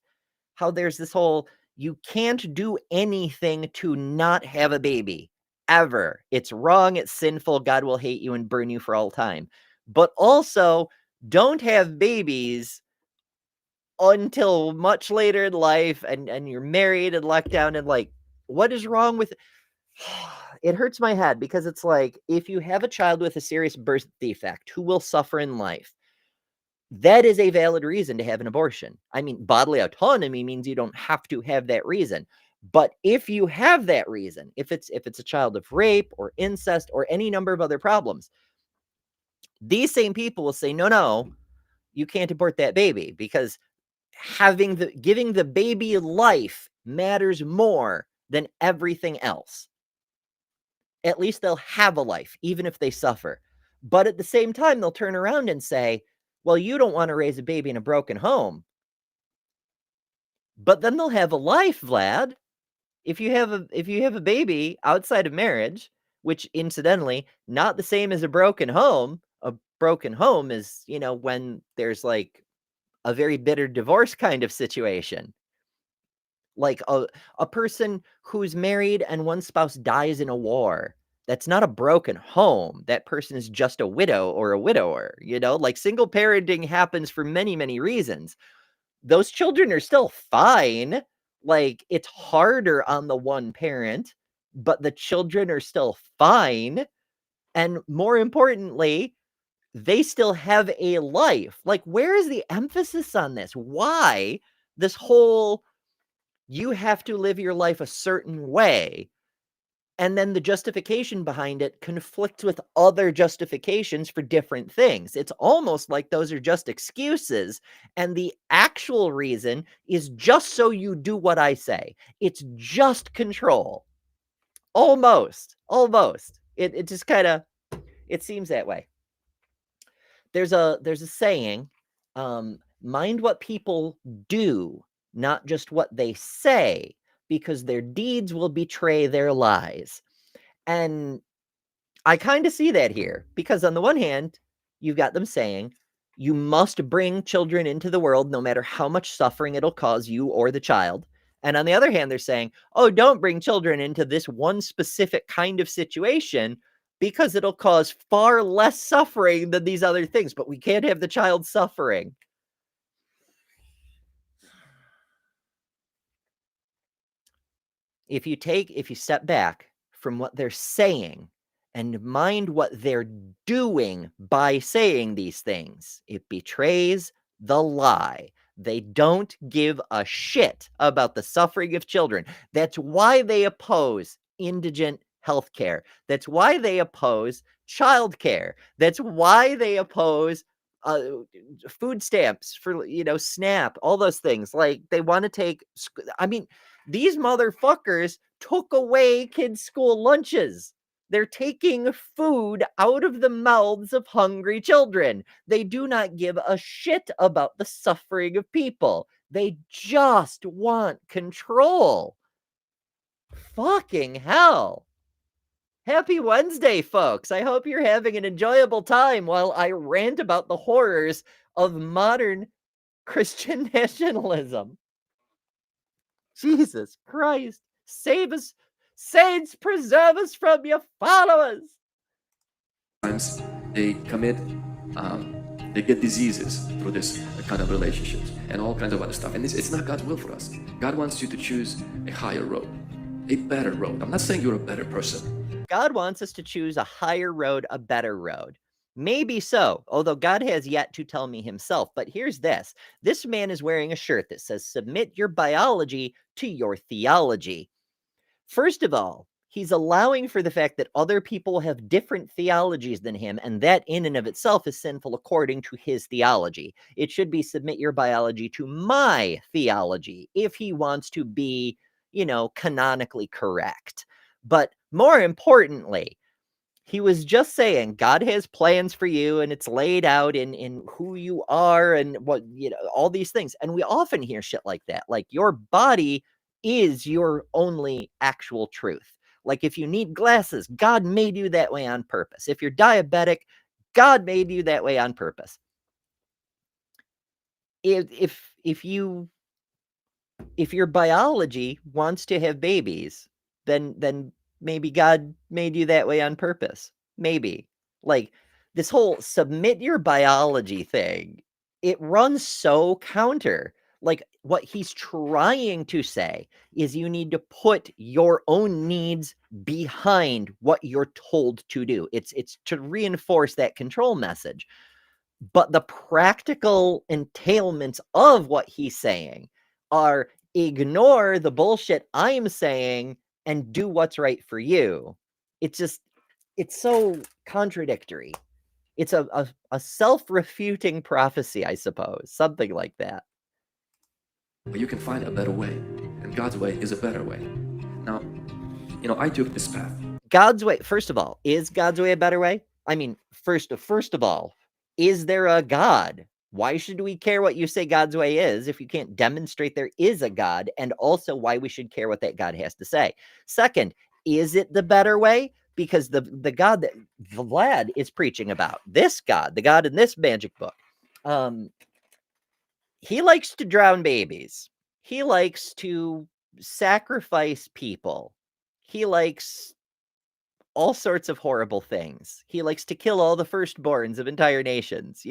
how there's this whole, you can't do anything to not have a baby ever. It's wrong. It's sinful. God will hate you and burn you for all time. But also, don't have babies until much later in life, and you're married and locked down, and like, what is wrong with it? Hurts my head because it's like, if you have a child with a serious birth defect who will suffer in life, that is a valid reason to have an abortion. I mean, bodily autonomy means you don't have to have that reason. But if you have that reason, if it's a child of rape or incest or any number of other problems, these same people will say, no, you can't abort that baby because giving the baby life matters more than everything else. At least they'll have a life, even if they suffer. But at the same time, they'll turn around and say, well, you don't want to raise a baby in a broken home. But then they'll have a life, Vlad. If you have a baby outside of marriage, which incidentally, not the same as a broken home. A broken home is, when there's like a very bitter divorce kind of situation. Like a person who's married and one spouse dies in a war. That's not a broken home. That person is just a widow or a widower, like single parenting happens for many, many reasons. Those children are still fine. Like, it's harder on the one parent, but the children are still fine. And more importantly, they still have a life. Like, where is the emphasis on this? Why this whole, you have to live your life a certain way, and then the justification behind it conflicts with other justifications for different things? It's almost like those are just excuses, and the actual reason is just so you do what I say. It's just control. Almost. It just kind of, it seems that way. There's a saying, mind what people do, not just what they say, because their deeds will betray their lies. And I kind of see that here, because on the one hand, you've got them saying, you must bring children into the world no matter how much suffering it'll cause you or the child. And on the other hand, they're saying, oh, don't bring children into this one specific kind of situation because it'll cause far less suffering than these other things. But we can't have the child suffering. If you step back from what they're saying and mind what they're doing by saying these things, it betrays the lie. They don't give a shit about the suffering of children. That's why they oppose indigent healthcare. That's why they oppose childcare. That's why they oppose food stamps for, SNAP, all those things. Like, they want to take, these motherfuckers took away kids' school lunches. They're taking food out of the mouths of hungry children. They do not give a shit about the suffering of people. They just want control. Fucking hell. Happy Wednesday, folks. I hope you're having an enjoyable time while I rant about the horrors of modern Christian nationalism. Jesus Christ. Save us. Saints, preserve us from your followers. Sometimes they they get diseases through this kind of relationships and all kinds of other stuff. And it's not God's will for us. God wants you to choose a higher road, a better road. I'm not saying you're a better person. God wants us to choose a higher road, a better road. Maybe so, although God has yet to tell me himself. But here's this. This man is wearing a shirt that says, submit your biology to your theology. First of all, he's allowing for the fact that other people have different theologies than him, and that in and of itself is sinful according to his theology. It should be submit your biology to my theology if he wants to be, canonically correct. But more importantly, he was just saying God has plans for you, and it's laid out in who you are and what, all these things. And we often hear shit like that. Like, your body is your only actual truth. Like, if you need glasses, God made you that way on purpose. If you're diabetic, God made you that way on purpose. If your biology wants to have babies, then maybe God made you that way on purpose. Maybe. Like, this whole submit your biology thing, it runs so counter. Like, what he's trying to say is you need to put your own needs behind what you're told to do. It's to reinforce that control message. But the practical entailments of what he's saying are ignore the bullshit I'm saying and do what's right for you. It's so contradictory. It's a self-refuting prophecy, I suppose. Something like that. But you can find a better way, and God's way is a better way. Now, I took this path. God's way, first of all, is God's way a better way? I mean, first of all, is there a God? Why should we care what you say God's way is if you can't demonstrate there is a God? And also why we should care what that God has to say. Second, is it the better way? Because the God that Vlad is preaching about, this God, the God in this magic book, he likes to drown babies. He likes to sacrifice people. He likes all sorts of horrible things. He likes to kill all the firstborns of entire nations.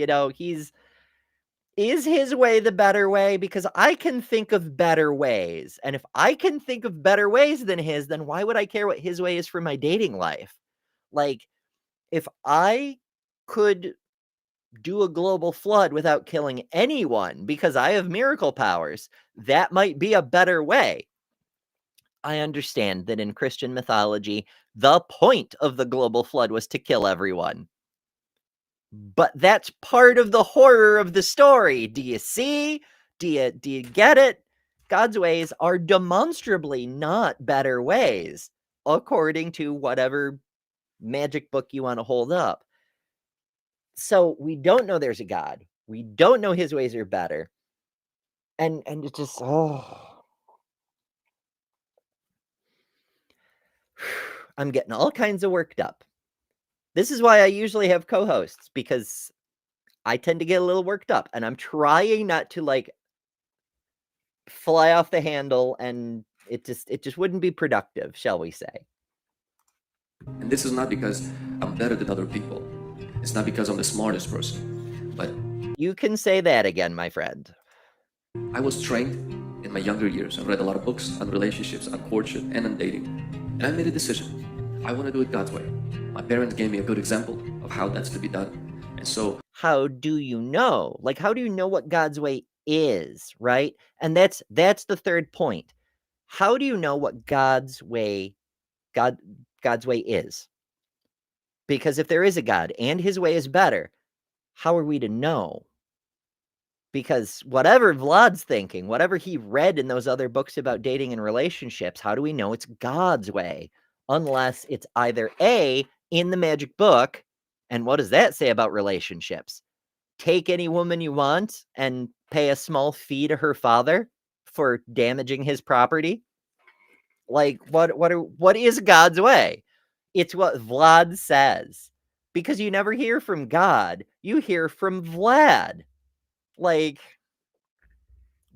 Is his way the better way? Because I can think of better ways. And if I can think of better ways than his, then why would I care what his way is for my dating life? Like, if I could do a global flood without killing anyone because I have miracle powers, that might be a better way. I understand that in Christian mythology, the point of the global flood was to kill everyone. But that's part of the horror of the story. Do you see? Do you get it? God's ways are demonstrably not better ways, according to whatever magic book you want to hold up. So we don't know there's a God. We don't know his ways are better. And it just, I'm getting all kinds of worked up. This is why I usually have co-hosts, because I tend to get a little worked up, and I'm trying not to like fly off the handle, and it just wouldn't be productive, shall we say. And this is not because I'm better than other people. It's not because I'm the smartest person, but you can say that again, my friend. I was trained in my younger years. I read a lot of books on relationships, on courtship, and on dating. And I made a decision. I want to do it God's way. My parents gave me a good example of how that's to be done. And so, how do you know? Like, how do you know what God's way is, right? And that's the third point. How do you know what God's way is? Because if there is a God and his way is better, how are we to know? Because whatever Vlad's thinking, whatever he read in those other books about dating and relationships, how do we know it's God's way? Unless it's either A, in the magic book, and what does that say about relationships? Take any woman you want and pay a small fee to her father for damaging his property? Like, what is God's way? It's what Vlad says. Because you never hear from God, you hear from Vlad. Like,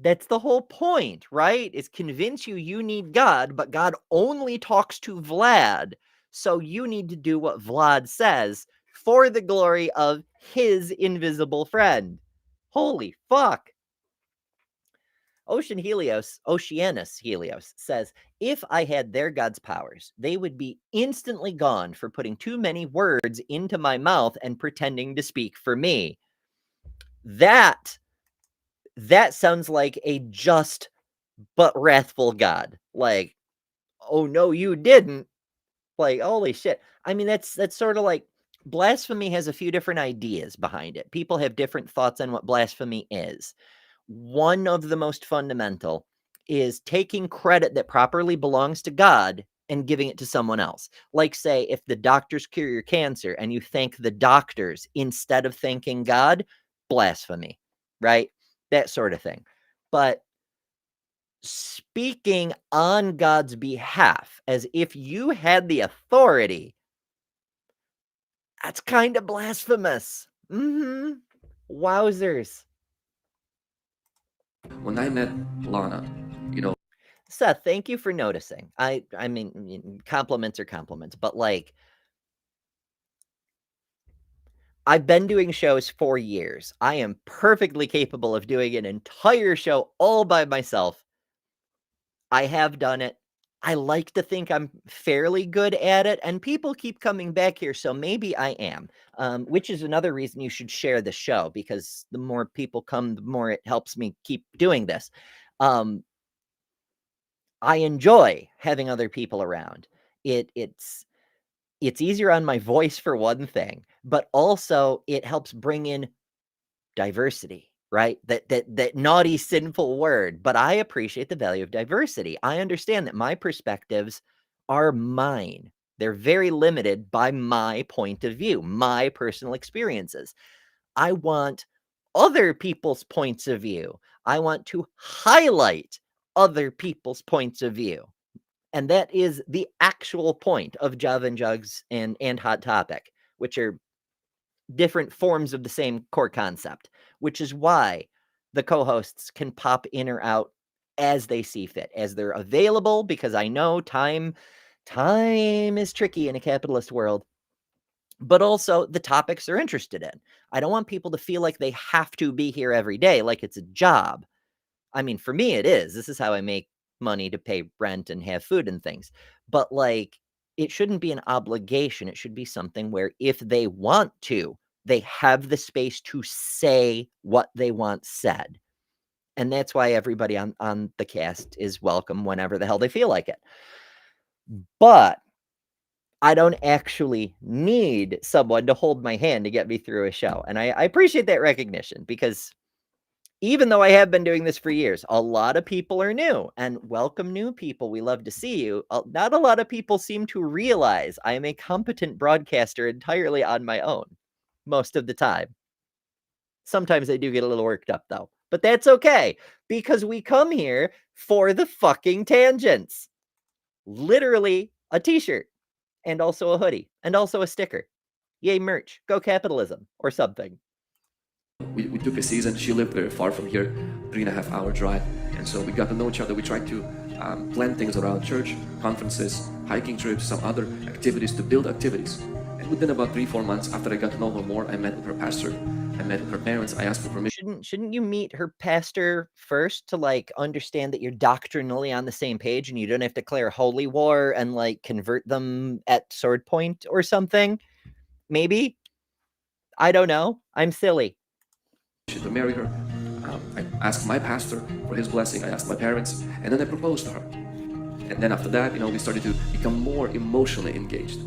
that's the whole point, right? Is convince you need God, but God only talks to Vlad. So you need to do what Vlad says for the glory of his invisible friend. Holy fuck. Oceanus Helios says, if I had their God's powers, they would be instantly gone for putting too many words into my mouth and pretending to speak for me. That sounds like a just but wrathful God. Like, oh no, you didn't. Like, holy shit. I mean, that's sort of like blasphemy has a few different ideas behind it. People have different thoughts on what blasphemy is. One of the most fundamental is taking credit that properly belongs to God and giving it to someone else. Like, say, if the doctors cure your cancer and you thank the doctors instead of thanking God, blasphemy, right? That sort of thing. But speaking on God's behalf as if you had the authority, that's kind of blasphemous. Wowzers. When I met Lana, Seth, thank you for noticing. I mean, compliments are compliments, but like, I've been doing shows for years. I am perfectly capable of doing an entire show all by myself. I have done it. I like to think I'm fairly good at it, and people keep coming back here, so maybe I am, which is another reason you should share the show, because the more people come, the more it helps me keep doing this. I enjoy having other people around. It's easier on my voice for one thing, but also it helps bring in diversity, right? That naughty, sinful word. But I appreciate the value of diversity. I understand that my perspectives are mine. They're very limited by my point of view, my personal experiences. I want other people's points of view. I want to highlight other people's points of view. And that is the actual point of Java and Jugs and Hot Topic, which are different forms of the same core concept, which is why the co-hosts can pop in or out as they see fit, as they're available, because I know time is tricky in a capitalist world, but also the topics they're interested in. I don't want people to feel like they have to be here every day, like it's a job. I mean, for me, it is. This is how I make money to pay rent and have food and things. But like, it shouldn't be an obligation. It should be something where if they want to, they have the space to say what they want said. And that's why everybody on the cast is welcome whenever the hell they feel like it. But I don't actually need someone to hold my hand to get me through a show. And I appreciate that recognition, because even though I have been doing this for years, a lot of people are new, and welcome new people. We love to see you. Not a lot of people seem to realize I am a competent broadcaster entirely on my own most of the time. Sometimes I do get a little worked up though, but that's okay, because we come here for the fucking tangents. Literally a t-shirt and also a hoodie and also a sticker. Yay, merch. Go capitalism or something. we took a season. She lived very far from here, 3.5 hour drive. And so we got to know each other. We tried to plan things around church, conferences, hiking trips, some other activities, to build activities. And within about 3-4 months after I got to know her more, I met with her pastor. I met with her parents. I asked for permission. Shouldn't you meet her pastor first to like understand that you're doctrinally on the same page and you don't have to declare holy war and like convert them at sword point or something? Maybe. I don't know. I'm silly. To marry her. I asked my pastor for his blessing. I asked my parents, and then I proposed to her. And then after that, we started to become more emotionally engaged.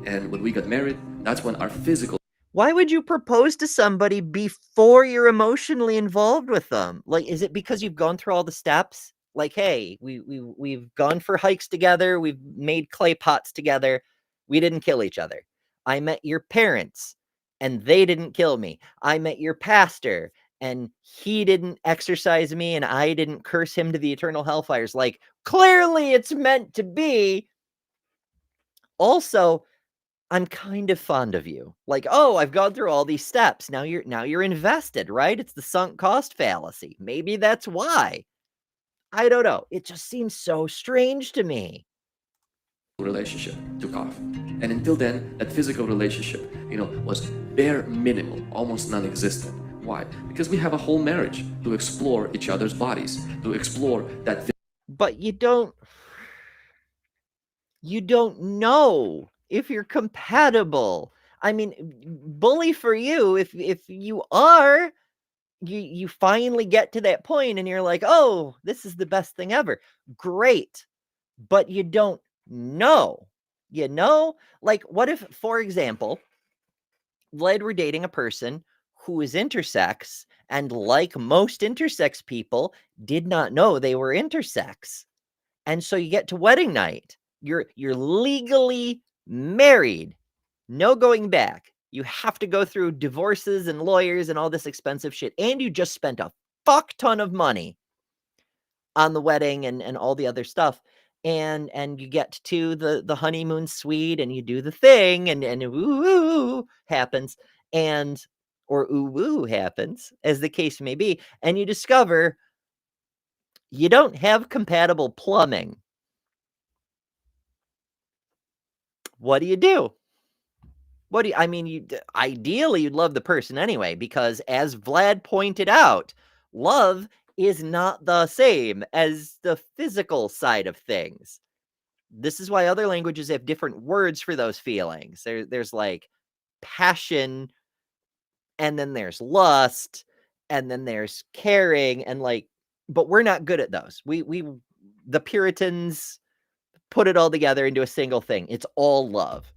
And when we got married, that's when our physical... Why would you propose to somebody before you're emotionally involved with them? Like, is it because you've gone through all the steps? Like, hey, we've gone for hikes together. We've made clay pots together. We didn't kill each other. I met your parents and they didn't kill me. I met your pastor and he didn't exorcise me and I didn't curse him to the eternal hellfires. Like, clearly it's meant to be. Also, I'm kind of fond of you. Like, oh, I've gone through all these steps. Now you're invested, right? It's the sunk cost fallacy. Maybe that's why. I don't know. It just seems so strange to me. Relationship took off. And until then, that physical relationship, was bare minimal, almost non-existent. Why? Because we have a whole marriage to explore each other's bodies, to explore that. But you don't know if you're compatible. I mean, bully for you if you are, you finally get to that point and you're like, oh, this is the best thing ever. Great. But you don't know. Like, what if, for example, Vlad were dating a person who is intersex, and like most intersex people, did not know they were intersex. And so you get to wedding night. You're legally married. No going back. You have to go through divorces and lawyers and all this expensive shit. And you just spent a fuck ton of money on the wedding and all the other stuff. And you get to the honeymoon suite and you do the thing and ooh happens or ooh happens, as the case may be. And you discover you don't have compatible plumbing. What do you do? I mean, ideally, you'd love the person anyway, because as Vlad pointed out, love is not the same as the physical side of things. This is why other languages have different words for those feelings. There's like passion, and then there's lust, and then there's caring, and like, but we're not good at those. The Puritans put it all together into a single thing. It's all love,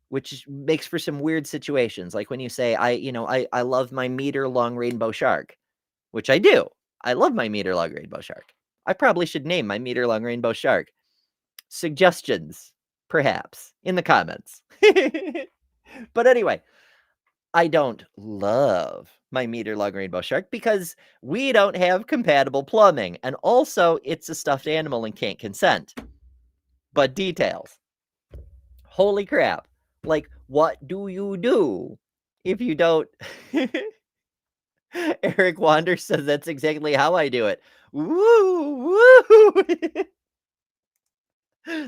which makes for some weird situations. Like when you say, I love my meter-long rainbow shark, which I do. I love my meter-long rainbow shark. I probably should name my meter-long rainbow shark. Suggestions, perhaps, in the comments. But anyway, I don't love my meter-long rainbow shark because we don't have compatible plumbing. And also, it's a stuffed animal and can't consent. But details. Holy crap. Like, what do you do if you don't? Eric Wander says that's exactly how I do it. Woo, woo.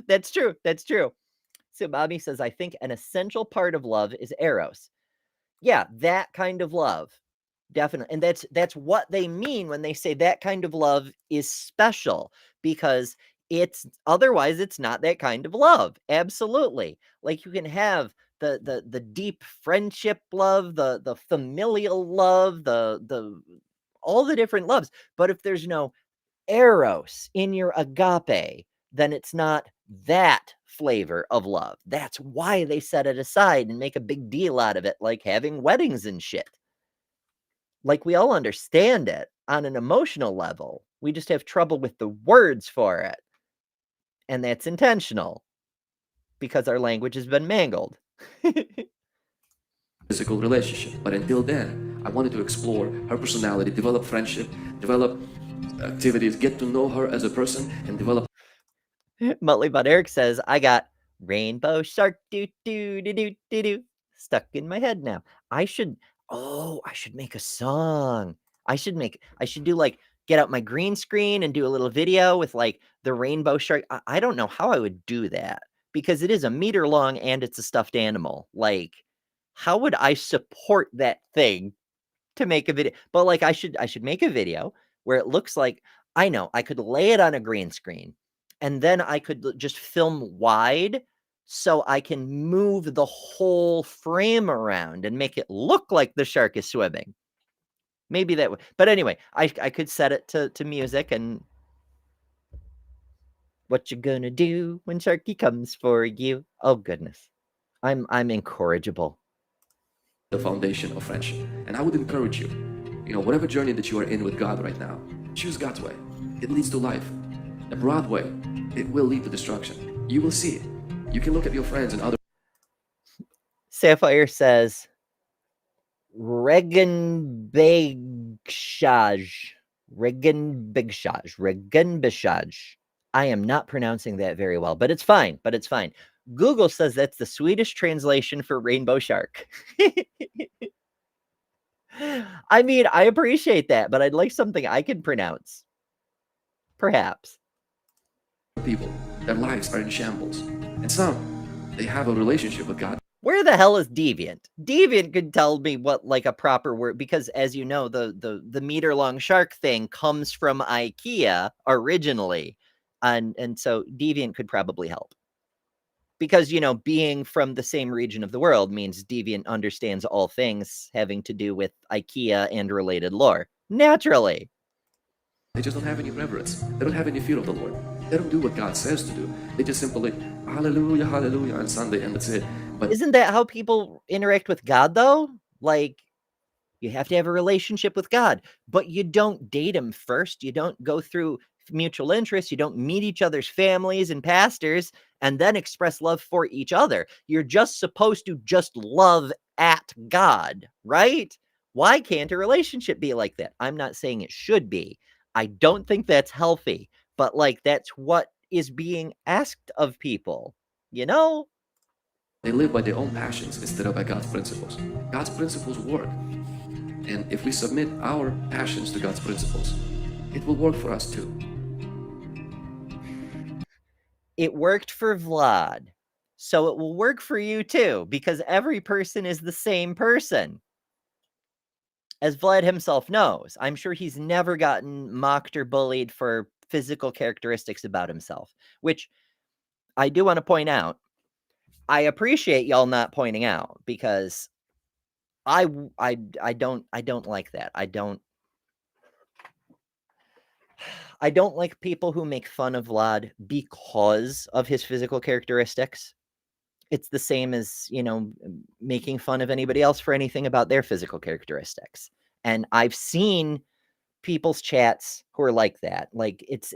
That's true. So Bobby says, I think an essential part of love is eros. Yeah, that kind of love. Definitely. And that's what they mean when they say that kind of love is special, because otherwise it's not that kind of love. Absolutely. Like you can have the deep friendship love, the familial love, the all the different loves. But if there's no eros in your agape, then it's not that flavor of love. That's why they set it aside and make a big deal out of it, like having weddings and shit. Like we all understand it on an emotional level. We just have trouble with the words for it. And that's intentional because our language has been mangled. Physical relationship. But until then, I wanted to explore her personality, develop friendship, develop activities, get to know her as a person, and develop. Muttley Bud Eric says, I got rainbow shark do do do do do do stuck in my head now. I should make a song. I should do like get out my green screen and do a little video with like the rainbow shark. I don't know how I would do that because it is a meter long and it's a stuffed animal. Like, how would I support that thing to make a video? But like, I should make a video where it looks like, I know I could lay it on a green screen and then I could just film wide so I can move the whole frame around and make it look like the shark is swimming. Maybe that would, but anyway, I could set it to music and what you gonna do when Sharky comes for you? Oh goodness. I'm incorrigible. The foundation of friendship. And I would encourage you, whatever journey that you are in with God right now, choose God's way. It leads to life. The broad way, it will lead to destruction. You will see it. You can look at your friends and other. Sapphire says, Regenbishaj. I am not pronouncing that very well, but it's fine. Google says that's the Swedish translation for rainbow shark. I mean, I appreciate that, but I'd like something I can pronounce. Perhaps. People, their lives are in shambles. And some, they have a relationship with God. Where the hell is deviant? Deviant could tell me what like a proper word, because as you know, the meter-long shark thing comes from IKEA originally. And so deviant could probably help. Because, you know, being from the same region of the world means deviant understands all things having to do with IKEA and related lore. Naturally. They just don't have any reverence. They don't have any fear of the Lord. They don't do what God says to do. They just simply, hallelujah, hallelujah on Sunday, and that's it. But Isn't that how people interact with God, though? Like, you have to have a relationship with God, but you don't date him first. You don't go through mutual interests. You don't meet each other's families and pastors and then express love for each other. You're just supposed to just love at God, right? Why can't a relationship be like that? I'm not saying it should be. I don't think that's healthy, but like that's what is being asked of people, you know? they live by their own passions instead of by God's principles. God's principles work. And if we submit our passions to God's principles, it will work for us too. It worked for Vlad, so it will work for you too, because every person is the same person. As Vlad himself knows, I'm sure he's never gotten mocked or bullied for physical characteristics about himself, which I do want to point out. I appreciate y'all not pointing out, because I don't like that. I don't like people who make fun of Vlad because of his physical characteristics. It's the same as, you know, making fun of anybody else for anything about their physical characteristics. And I've seen people's chats who are like that. Like it's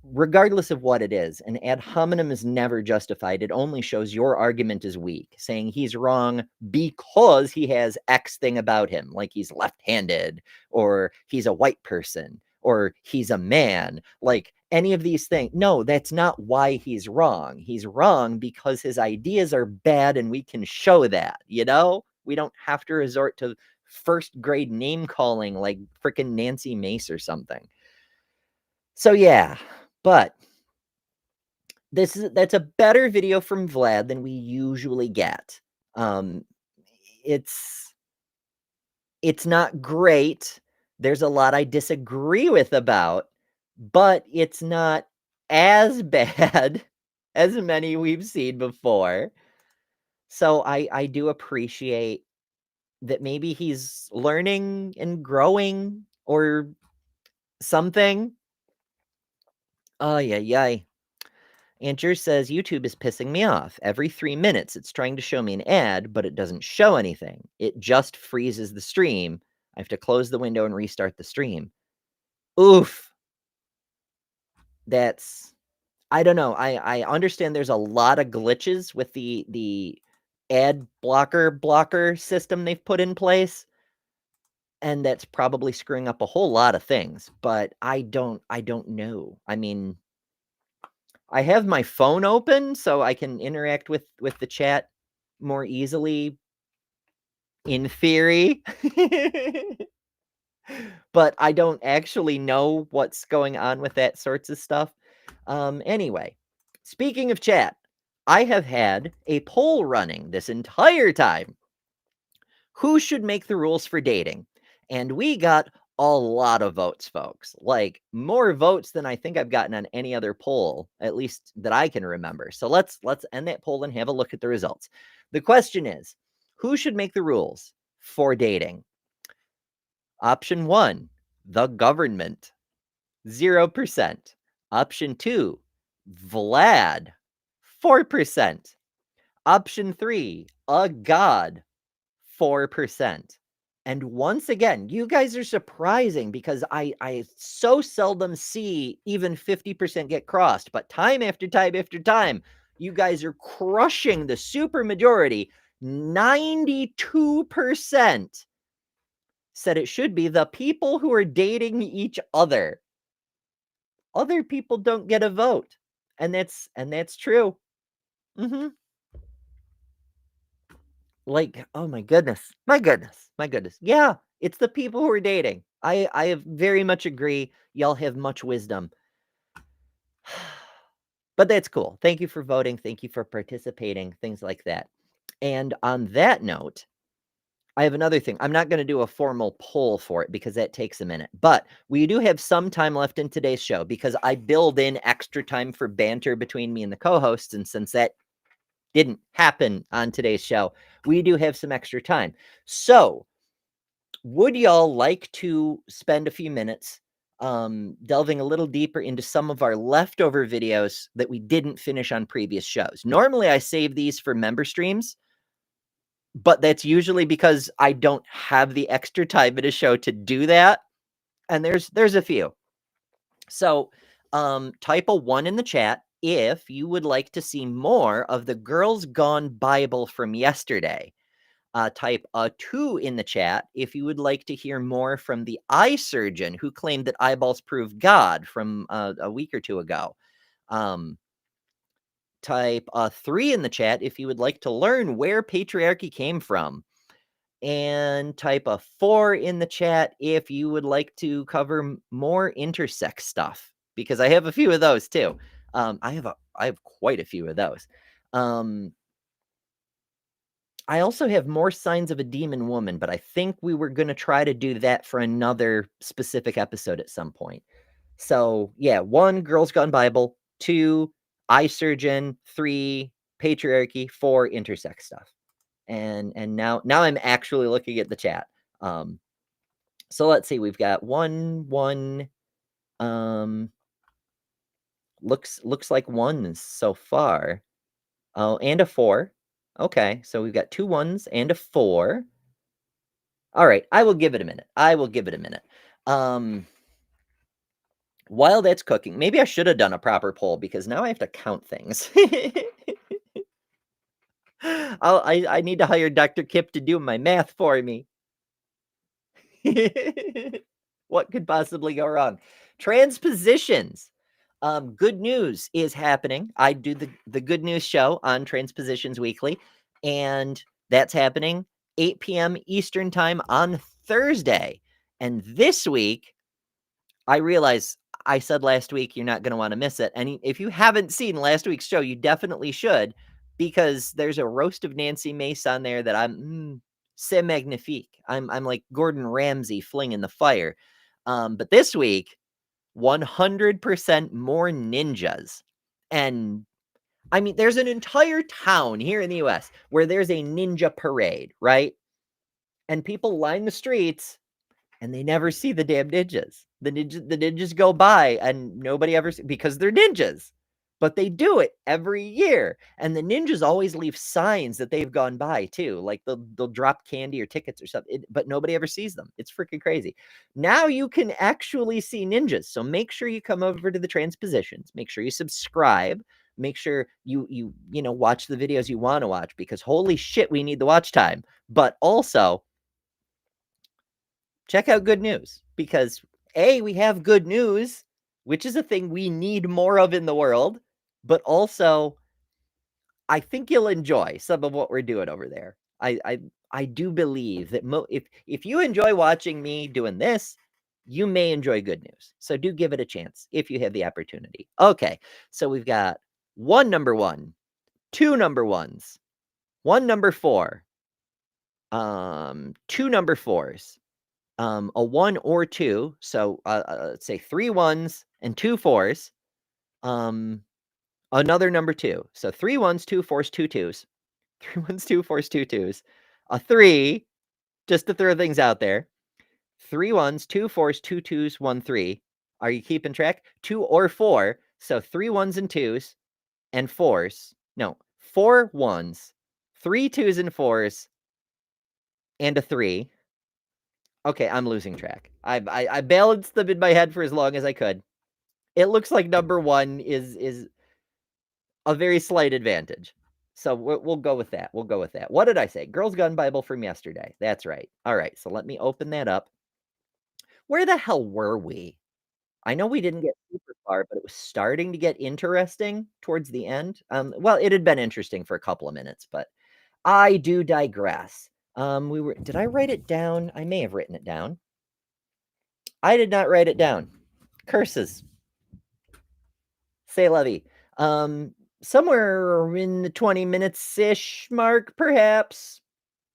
regardless of what it is, an ad hominem is never justified. It only shows your argument is weak, saying he's wrong because he has X thing about him, like he's left-handed, or he's a white person, or he's a man, like any of these things. No, that's not why he's wrong. He's wrong because his ideas are bad, and we can show that, you know? We don't have to resort to first grade name calling like freaking Nancy Mace or something. So yeah, but that's a better video from Vlad than we usually get. It's not great. There's a lot I disagree with about, but it's not as bad as many we've seen before. So I do appreciate that maybe he's learning and growing or something. Oh, yeah. Andrew says, YouTube is pissing me off. Every 3 minutes, it's trying to show me an ad, but it doesn't show anything. It just freezes the stream. I have to close the window and restart the stream. Oof. That's, I don't know. I understand there's a lot of glitches with the ad blocker system they've put in place. And that's probably screwing up a whole lot of things, but I don't know. I mean, I have my phone open so I can interact with the chat more easily, in theory. But I don't actually know what's going on with that sorts of stuff. Anyway, speaking of chat, I have had a poll running this entire time. Who should make the rules for dating? And we got a lot of votes, folks. Like more votes than I think I've gotten on any other poll, at least that I can remember. So let's end that poll and have a look at the results. The question is, who should make the rules for dating? Option 1, the government, 0%. Option 2, Vlad, 4%. Option 3, a god, 4%. And once again, you guys are surprising because I so seldom see even 50% get crossed. But time after time after time, you guys are crushing the super majority. 92% said it should be the people who are dating each other. Other people don't get a vote. And that's true. Like, oh my goodness. Yeah, it's the people who are dating. I very much agree. Y'all have much wisdom. But that's cool. Thank you for voting. Thank you for participating. Things like that. And on that note, I have another thing. I'm not going to do a formal poll for it because that takes a minute, but we do have some time left in today's show because I build in extra time for banter between me and the co-hosts. And since that didn't happen on today's show, we do have some extra time. So would y'all like to spend a few minutes delving a little deeper into some of our leftover videos that we didn't finish on previous shows? Normally I save these for member streams, but that's usually because I don't have the extra time in a show to do that. And there's a few. So type a 1 in the chat if you would like to see more of the Girls Gone Bible from yesterday. Type a 2 in the chat if you would like to hear more from the eye surgeon who claimed that eyeballs prove God from a week or two ago. Type a 3 in the chat if you would like to learn where patriarchy came from. And type a 4 in the chat if you would like to cover more intersex stuff, because I have a few of those too. I have quite a few of those. I also have more signs of a demon woman, but I think we were going to try to do that for another specific episode at some point. So yeah, 1, Girls Gone Bible, 2, eye surgeon, 3, patriarchy, 4, intersex stuff. And now I'm actually looking at the chat. So let's see, we've got 1 looks like 1s so far. Oh, and a 4. Okay, so we've got 2 1s and a 4. All right, I will give it a minute. While that's cooking, maybe I should have done a proper poll because now I have to count things. I need to hire Dr. Kip to do my math for me. What could possibly go wrong? Transpositions. Good news is happening. I do the good news show on Transpositions Weekly, and that's happening 8 p.m. Eastern time on Thursday. And this week, I realize I said last week you're not going to want to miss it. And if you haven't seen last week's show, you definitely should, because there's a roast of Nancy Mace on there that I'm c'est magnifique. I'm like Gordon Ramsay flinging the fire. But this week, 100% more ninjas. And I mean, there's an entire town here in the US where there's a ninja parade, right? And people line the streets and they never see the damn ninjas. The ninjas go by and nobody ever because they're ninjas. But they do it every year. And the ninjas always leave signs that they've gone by too. Like they'll drop candy or tickets or something, but nobody ever sees them. It's freaking crazy. Now you can actually see ninjas. So make sure you come over to the Transpositions. Make sure you subscribe. Make sure you watch the videos you want to watch, because holy shit, we need the watch time. But also check out good news, because we have good news, which is a thing we need more of in the world. But also, I think you'll enjoy some of what we're doing over there. I do believe that if you enjoy watching me doing this, you may enjoy good news. So do give it a chance if you have the opportunity. Okay, so we've got 1 number 1, 2 number 1s, 1 number 4, 2 number 4s, a 1 or 2. So let's say 3 1s and 2 4s. Another number 2. So 3 1s, 2 4s, 2 2s. 3 1s, 2 4s, 2 2s. A 3, just to throw things out there. 3 1s, 2 4s, 2 2s, 1 3. Are you keeping track? 2 or 4. So 3 1s and 2s and 4s. No, 4 1s, 3 2s and 4s, and a 3. Okay, I'm losing track. I balanced them in my head for as long as I could. It looks like number 1 is a very slight advantage. So we'll go with that. What did I say? Girls Gone Bible from yesterday. That's right. All right, so let me open that up. Where the hell were we? I know we didn't get super far, but it was starting to get interesting towards the end. Well, it had been interesting for a couple of minutes, but I do digress. Did I write it down? I may have written it down. I did not write it down. Curses. C'est la vie. somewhere in the 20 minutes-ish mark, perhaps.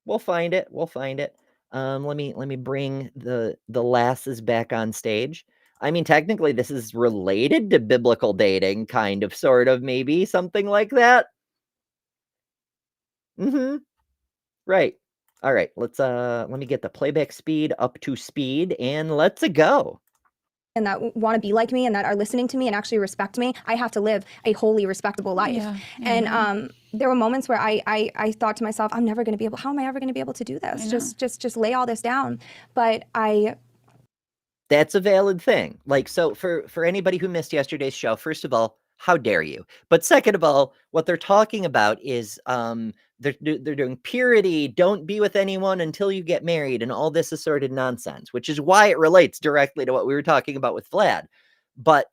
We'll find it. We'll find it. Let me bring the lasses back on stage. I mean, technically, this is related to biblical dating, kind of, sort of, maybe something like that. Right. All right. Let me get the playback speed up to speed, and let's go. And that want to be like me and that are listening to me and actually respect me, I have to live a wholly respectable life. Yeah. And there were moments where I thought to myself, I'm never going to be able, how am I ever going to be able to do this? Just lay all this down. But That's a valid thing. Like, so for anybody who missed yesterday's show, first of all, how dare you? But second of all, what they're talking about is they're doing purity, don't be with anyone until you get married, and all this assorted nonsense, which is why it relates directly to what we were talking about with Vlad. But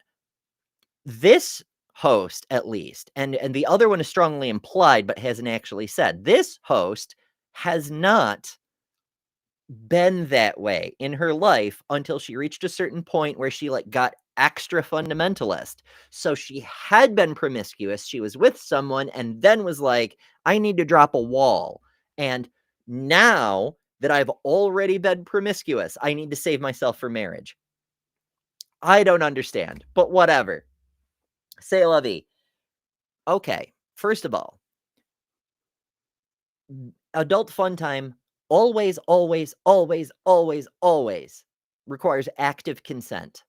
this host, at least, and the other one is strongly implied but hasn't actually said, this host has not been that way in her life until she reached a certain point where she got extra fundamentalist. So she had been promiscuous, she was with someone, and then was like, I need to drop a wall. And now that I've already been promiscuous, I need to save myself for marriage. I don't understand, but whatever. Say la vie. Okay, first of all, adult fun time always requires active consent,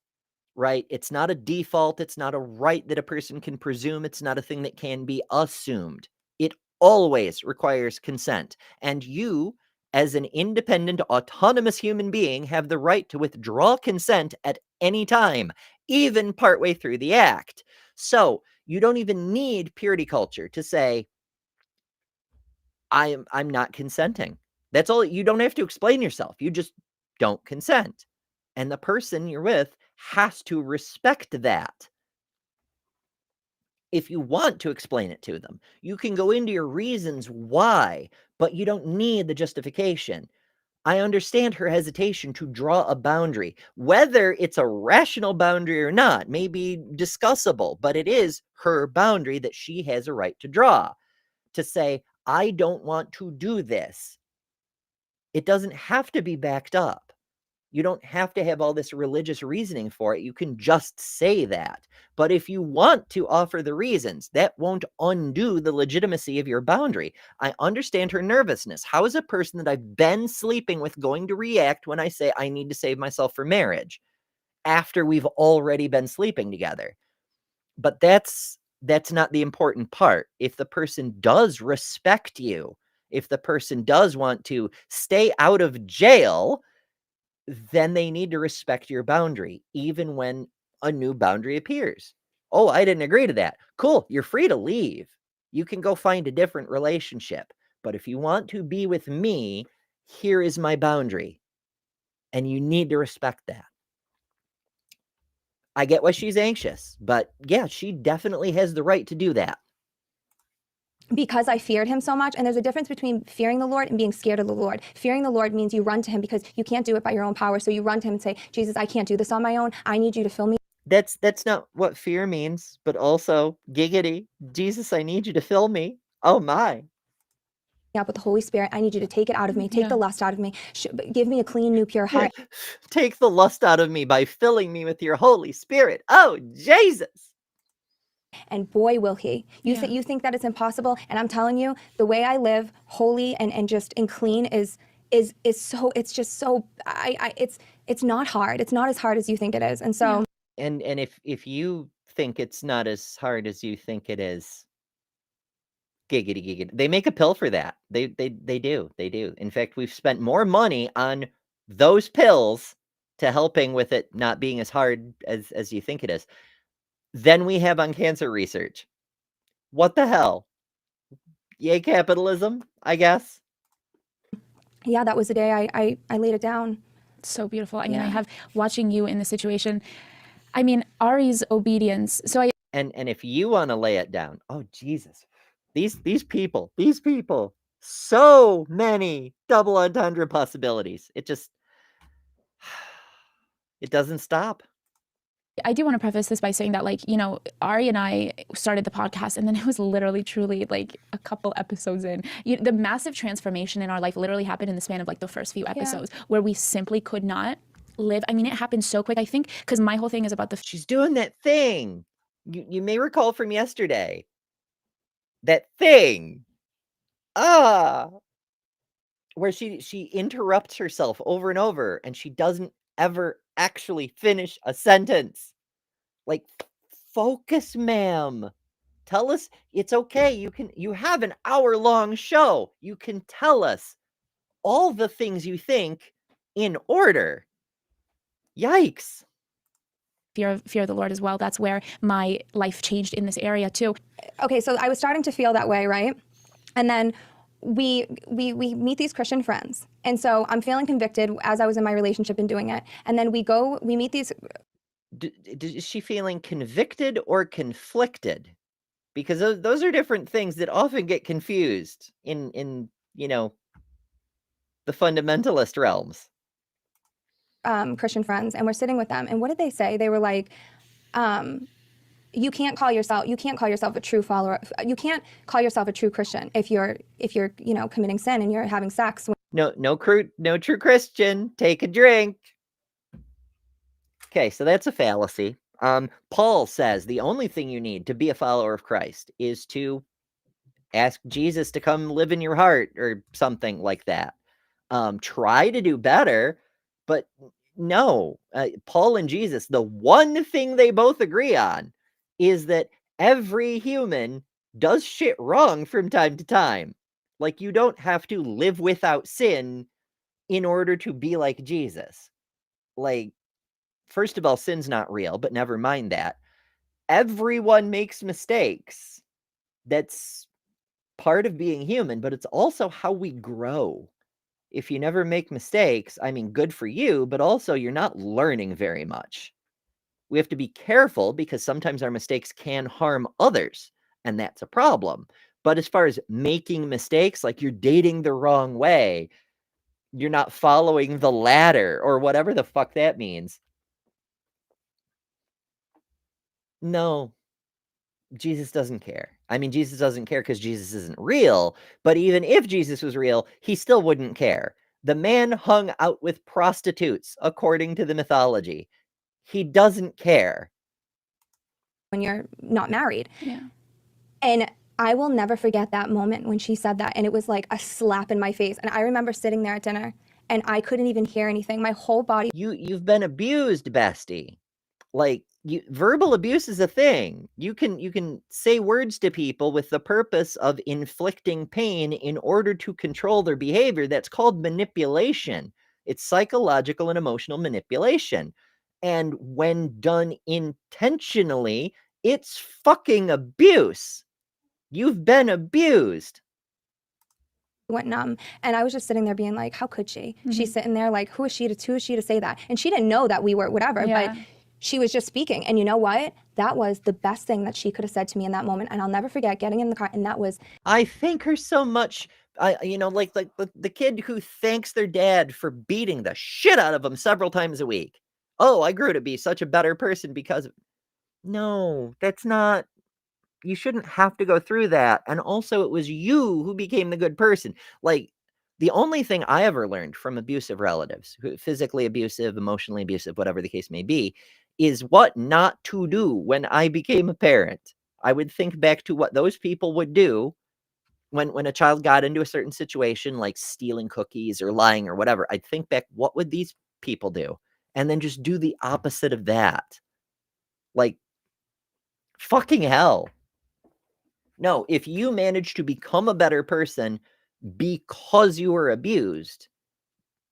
right? It's not a default. It's not a right that a person can presume. It's not a thing that can be assumed. It always requires consent. And you, as an independent, autonomous human being, have the right to withdraw consent at any time, even partway through the act. So you don't even need purity culture to say, I'm not consenting. That's all. You don't have to explain yourself. You just don't consent. And the person you're with has to respect that. If you want to explain it to them, you can go into your reasons why, but you don't need the justification. I understand her hesitation to draw a boundary. Whether it's a rational boundary or not may be discussable, but it is her boundary that she has a right to draw. To say, I don't want to do this. It doesn't have to be backed up. You don't have to have all this religious reasoning for it. You can just say that. But if you want to offer the reasons, that won't undo the legitimacy of your boundary. I understand her nervousness. How is a person that I've been sleeping with going to react when I say I need to save myself for marriage after we've already been sleeping together? But that's not the important part. If the person does respect you, if the person does want to stay out of jail, then they need to respect your boundary, even when a new boundary appears. Oh, I didn't agree to that. Cool. You're free to leave. You can go find a different relationship. But if you want to be with me, here is my boundary. And you need to respect that. I get why she's anxious, but yeah, she definitely has the right to do that. Because I feared him so much, and there's a difference between fearing the Lord and being scared of the Lord. Fearing the Lord means you run to him because you can't do it by your own power. So you run to him and say, Jesus, I can't do this on my own. I need you to fill me. That's not what fear means, but also giggity. Jesus, I need you to fill me. Oh my. Up with the Holy Spirit. I need you to take it out of me. Take the lust out of me. Give me a clean, new, pure heart. Take the lust out of me by filling me with your Holy Spirit. Oh, Jesus. And boy, will he. You think that it's impossible. And I'm telling you, the way I live holy and just and clean is so, it's just so, it's not hard. It's not as hard as you think it is. And so. And if you think it's not as hard as you think it is, giggity. They make a pill for that. They do. In fact, we've spent more money on those pills to helping with it not being as hard as you think it is than we have on cancer research. What the hell? Yay, capitalism, I guess. Yeah, that was the day I laid it down. So beautiful. I mean, I have watching you in the situation. I mean, Ari's obedience. So and if you want to lay it down, oh Jesus, these people, so many double entendre possibilities. It just, it doesn't stop. I do want to preface this by saying that, like, you know, Ari and I started the podcast, and then it was literally, truly, like, a couple episodes in. The massive transformation in our life literally happened in the span of, like, the first few episodes, where we simply could not live. I mean, it happened so quick, I think, because my whole thing is about the... She's doing that thing. You may recall from yesterday. That thing. Where she interrupts herself over and over, and she doesn't ever actually finish a sentence. Like, focus, ma'am. Tell us it's okay. You have an hour-long show. You can tell us all the things you think in order. Yikes. Fear of the Lord as well. That's where my life changed in this area too. Okay, so I was starting to feel that way, right? And then we meet these Christian friends. And so I'm feeling convicted as I was in my relationship and doing it. And then we meet these... Is she feeling convicted or conflicted? Because those are different things that often get confused in you know, the fundamentalist realms. Christian friends, and we're sitting with them, and what did they say? They were like, you can't call yourself a true follower. You can't call yourself a true Christian if you're you know, committing sin and you're having sex. No true Christian. Take a drink. Okay, so that's a fallacy. Paul says the only thing you need to be a follower of Christ is to ask Jesus to come live in your heart or something like that. Try to do better, but no. Paul and Jesus, the one thing they both agree on is that every human does shit wrong from time to time. Like, you don't have to live without sin in order to be like Jesus. Like, first of all, sin's not real, but never mind that. Everyone makes mistakes. That's part of being human, but it's also how we grow. If you never make mistakes, I mean, good for you, but also you're not learning very much. We have to be careful because sometimes our mistakes can harm others, and that's a problem. But as far as making mistakes, like you're dating the wrong way, you're not following the ladder, or whatever the fuck that means. No, Jesus doesn't care. I mean, Jesus doesn't care because Jesus isn't real, but even if Jesus was real, he still wouldn't care. The man hung out with prostitutes, according to the mythology. He doesn't care. When you're not married. Yeah. And I will never forget that moment when she said that, and it was like a slap in my face. And I remember sitting there at dinner, and I couldn't even hear anything. My whole body... You've been abused, bestie. Like, verbal abuse is a thing. You can say words to people with the purpose of inflicting pain in order to control their behavior. That's called manipulation. It's psychological and emotional manipulation. And when done intentionally, it's fucking abuse. You've been abused. Went numb, and I was just sitting there being like, how could she? She's sitting there like, who is she to say that? And she didn't know that we were whatever, but she was just speaking. And you know what? That was the best thing that she could have said to me in that moment. And I'll never forget getting in the car, and that was... I thank her so much. You know, like the kid who thanks their dad for beating the shit out of them several times a week. Oh, I grew to be such a better person because of... No, that's not... You shouldn't have to go through that. And also, it was you who became the good person. Like, the only thing I ever learned from abusive relatives, physically abusive, emotionally abusive, whatever the case may be, is what not to do when I became a parent. I would think back to what those people would do when a child got into a certain situation, like stealing cookies or lying or whatever. I'd think back, what would these people do? And then just do the opposite of that. Like, fucking hell. No, if you manage to become a better person because you were abused,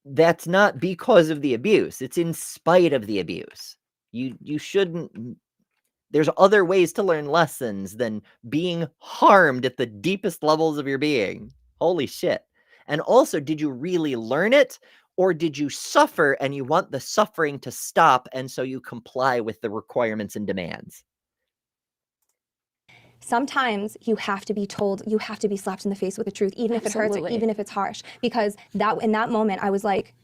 that's not because of the abuse. It's in spite of the abuse. You shouldn't... There's other ways to learn lessons than being harmed at the deepest levels of your being. Holy shit. And also, did you really learn it? Or did you suffer and you want the suffering to stop, and so you comply with the requirements and demands? Sometimes you have to be told, you have to be slapped in the face with the truth, even if it hurts, or even if it's harsh. Because in that moment, I was like,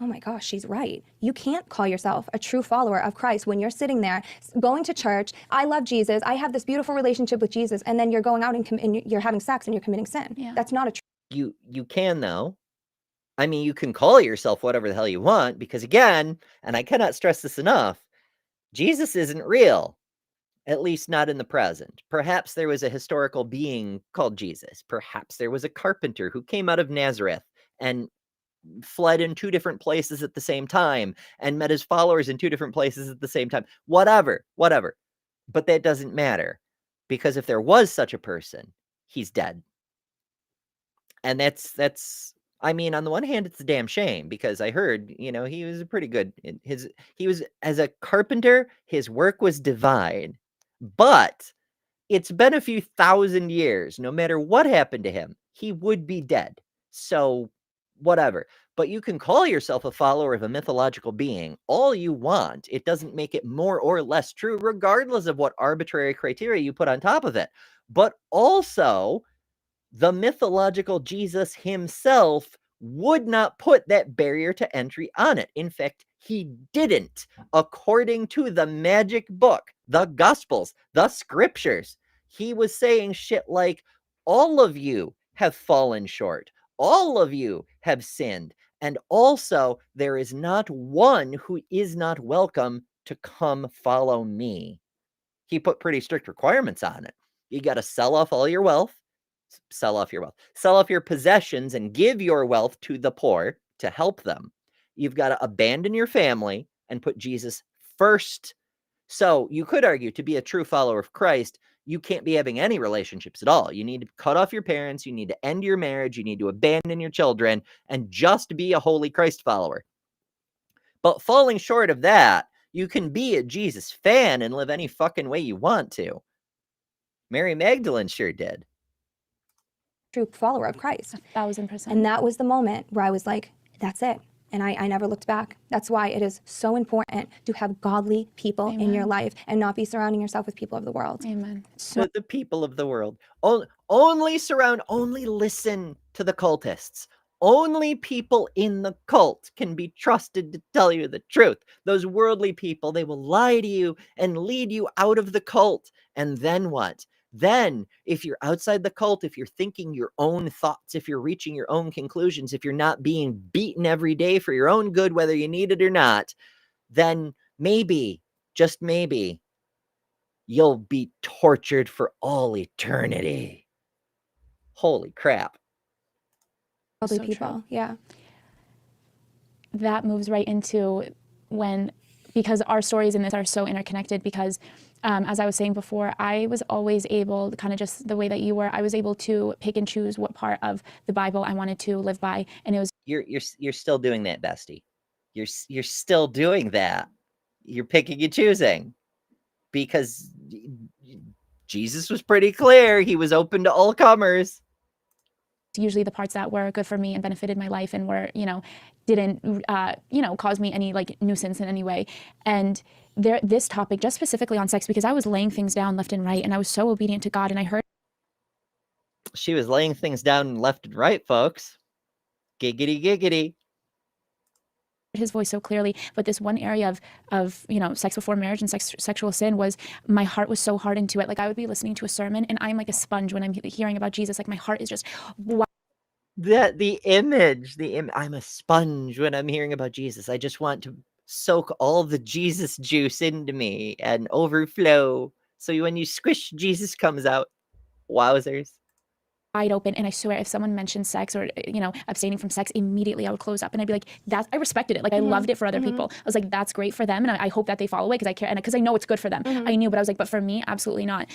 oh my gosh, she's right. You can't call yourself a true follower of Christ when you're sitting there going to church. I love Jesus. I have this beautiful relationship with Jesus. And then you're going out and you're having sex and you're committing sin. Yeah. That's not a You can, though. I mean, you can call yourself whatever the hell you want, because again, and I cannot stress this enough, Jesus isn't real. At least not in the present. Perhaps there was a historical being called Jesus. Perhaps there was a carpenter who came out of Nazareth and fled in 2 different places at the same time and met his followers in 2 different places at the same time. Whatever. But that doesn't matter, because if there was such a person, he's dead. And that's I mean, on the one hand, it's a damn shame, because I heard, he was pretty good. He was, as a carpenter, his work was divine. But it's been a few thousand years. No matter what happened to him, he would be dead. So, whatever. But you can call yourself a follower of a mythological being all you want. It doesn't make it more or less true, regardless of what arbitrary criteria you put on top of it. But also, the mythological Jesus himself would not put that barrier to entry on it. In fact, he didn't, according to the magic book, the Gospels, the Scriptures. He was saying shit like, all of you have fallen short. All of you have sinned. And also, there is not one who is not welcome to come follow me. He put pretty strict requirements on it. You got to sell off all your wealth. Sell off your possessions and give your wealth to the poor to help them. You've got to abandon your family and put Jesus first. So you could argue, to be a true follower of Christ, you can't be having any relationships at all. You need to cut off your parents. You need to end your marriage. You need to abandon your children and just be a holy Christ follower. But falling short of that, you can be a Jesus fan and live any fucking way you want to. Mary Magdalene sure did. true follower of Christ. 1000%. And that was the moment where I was like, that's it. And I never looked back. That's why it is so important to have godly people in your life and not be surrounding yourself with people of the world. Amen. So the people of the world. Only listen to the cultists. Only people in the cult can be trusted to tell you the truth. Those worldly people, they will lie to you and lead you out of the cult. And then what? Then, if you're outside the cult, if you're thinking your own thoughts, if you're reaching your own conclusions, if you're not being beaten every day for your own good, whether you need it or not, then maybe, just maybe, you'll be tortured for all eternity. Holy crap. Godly So people, true. yeah. That moves right into because our stories in this are so interconnected, because as I was saying before, I was always able, kind of just the way that you were, I was able to pick and choose what part of the Bible I wanted to live by. And it was You're still doing that, bestie. You're still doing that. You're picking and choosing, because Jesus was pretty clear. He was open to all comers. usually the parts that were good for me and benefited my life and were, didn't, cause me any like nuisance in any way. And this topic, just specifically on sex, because I was laying things down left and right and I was so obedient to God, and I heard She was laying things down left and right, folks. Giggity, giggity. his voice so clearly, but this one area of sex before marriage and sexual sin was, my heart was so hard into it. Like I would be listening to a sermon and I'm like a sponge when I'm hearing about Jesus. Like my heart is just The image, I'm a sponge when I'm hearing about Jesus. I just want to soak all the Jesus juice into me and overflow. So when you squish, Jesus comes out. Wowzers. wide open. And I swear, if someone mentioned sex or abstaining from sex, immediately I would close up and I'd be like, I respected it. Like I loved it for other people. I was like, that's great for them, and I hope that they follow it because I care, and because I know it's good for them. I knew, but I was like, but for me, absolutely not.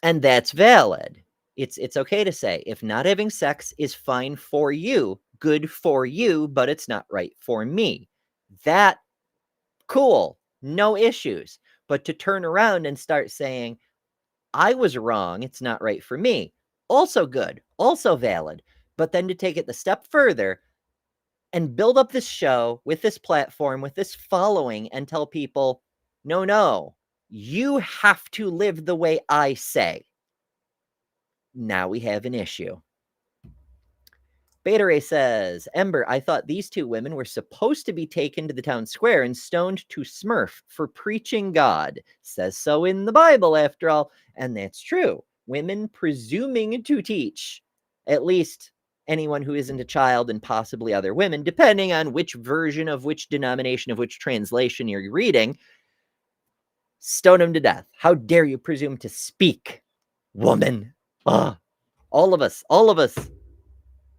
And that's valid. It's okay to say, if not having sex is fine for you, good for you, but it's not right for me. That, cool, no issues. But to turn around and start saying, I was wrong, it's not right for me, also good, also valid. But then to take it the step further and build up this show with this platform, with this following, and tell people, no, you have to live the way I say. Now we have an issue. Beta Ray says, Ember, I thought these two women were supposed to be taken to the town square and stoned to Smurf for preaching God. Says so in the Bible, after all. And that's true. Women presuming to teach, at least anyone who isn't a child and possibly other women, depending on which version of which denomination of which translation you're reading, stone them to death. How dare you presume to speak, woman? Ugh. All of us.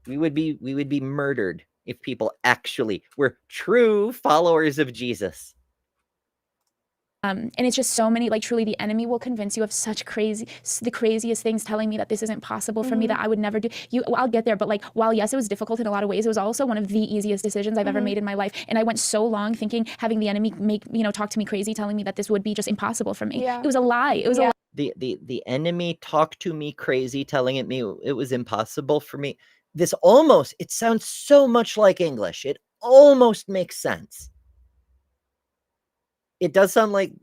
We would be murdered if people actually were true followers of Jesus. And it's just so many, like, truly the enemy will convince you of such the craziest things, telling me that this isn't possible for me, that I would never do. I'll get there. But like, while yes, it was difficult in a lot of ways, it was also one of the easiest decisions I've ever made in my life. And I went so long thinking, having the enemy talk to me crazy, telling me that this would be just impossible for me. It was a lie. It was a lie. The enemy talked to me crazy, telling me it was impossible for me. It sounds so much like English. It almost makes sense. It does sound like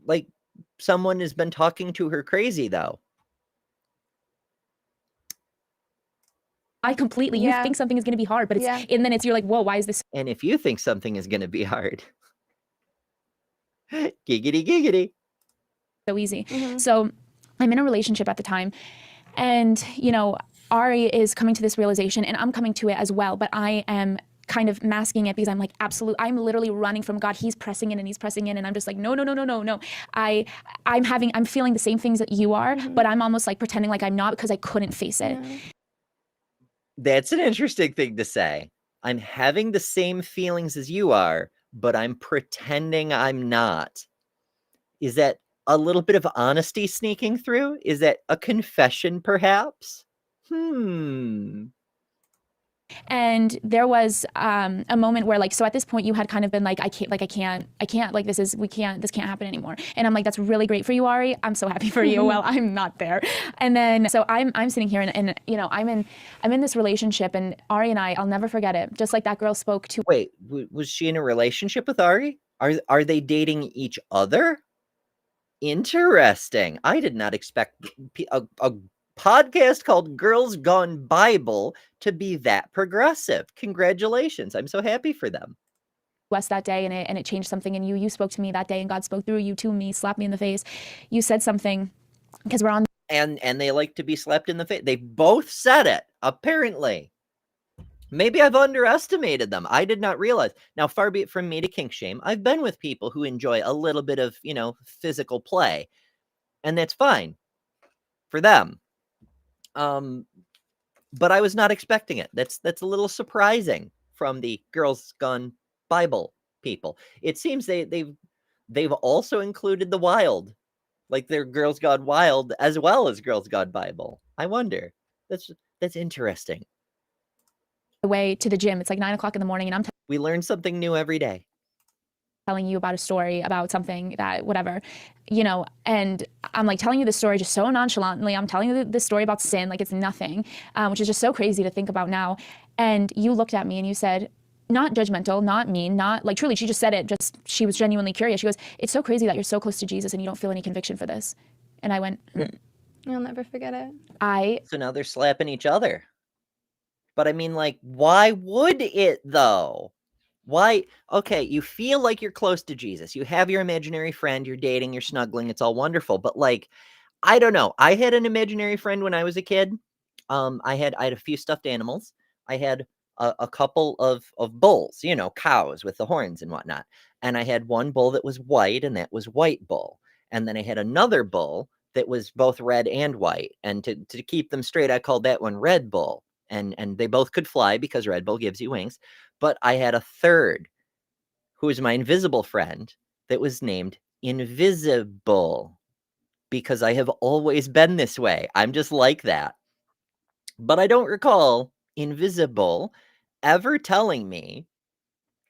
someone has been talking to her crazy, though. You think something is going to be hard, but and then you're like, whoa, why is this? And if you think something is going to be hard, giggity. So easy. So I'm in a relationship at the time, and Ari is coming to this realization, and I'm coming to it as well, but I am kind of masking it because I'm like, I'm literally running from God. He's pressing in, and I'm just like, no. I'm feeling the same things that you are, but I'm almost like pretending like I'm not, because I couldn't face it. That's an interesting thing to say. I'm having the same feelings as you are, but I'm pretending I'm not. Is that a little bit of honesty sneaking through? Is that a confession, perhaps? And there was a moment where, like, so at this point you had kind of been like, I can't, like, this can't happen anymore. And I'm like, that's really great for you, Ari. I'm so happy for you. Well, I'm not there. And then, so I'm sitting here and I'm in this relationship, and Ari and I'll never forget it. Just like that girl spoke to. Wait, was she in a relationship with Ari? Are they dating each other? Interesting. I did not expect a podcast called Girls Gone Bible to be that progressive. Congratulations. I'm so happy for them. Us that day, and it changed something in you. You spoke to me that day, and God spoke through you to me, slapped me in the face. You said something, because we're on. And they like to be slapped in the face. They both said it, apparently. Maybe I've underestimated them. I did not realize. Now, far be it from me to kink shame. I've been with people who enjoy a little bit of, physical play, and that's fine for them. But I was not expecting it. That's a little surprising from the Girls Gone Bible people. It seems they've also included the wild, like they're Girls Gone Wild as well as Girls Gone Bible. I wonder. That's interesting. The way to the gym, it's like 9 o'clock in the morning, and we learn something new every day. Telling you about a story about something that whatever, and I'm like telling you the story just so nonchalantly. I'm telling you this story about sin like it's nothing, which is just so crazy to think about now. And you looked at me and you said, not judgmental, not mean, not like, truly, she just said it, just she was genuinely curious. She goes, it's so crazy that you're so close to Jesus and you don't feel any conviction for this. And I went, I'll never forget it. So now they're slapping each other. But I mean, like, why would it though? Why? Okay, you feel like you're close to Jesus. You have your imaginary friend, you're dating, you're snuggling, it's all wonderful. But like, I don't know. I had an imaginary friend when I was a kid. I had a few stuffed animals. I had a couple of bulls, cows with the horns and whatnot. And I had one bull that was white, and that was White Bull. And then I had another bull that was both red and white. And to keep them straight, I called that one Red Bull. And they both could fly because Red Bull gives you wings. But I had a third, who was my invisible friend, that was named Invisible, because I have always been this way. I'm just like that. But I don't recall Invisible ever telling me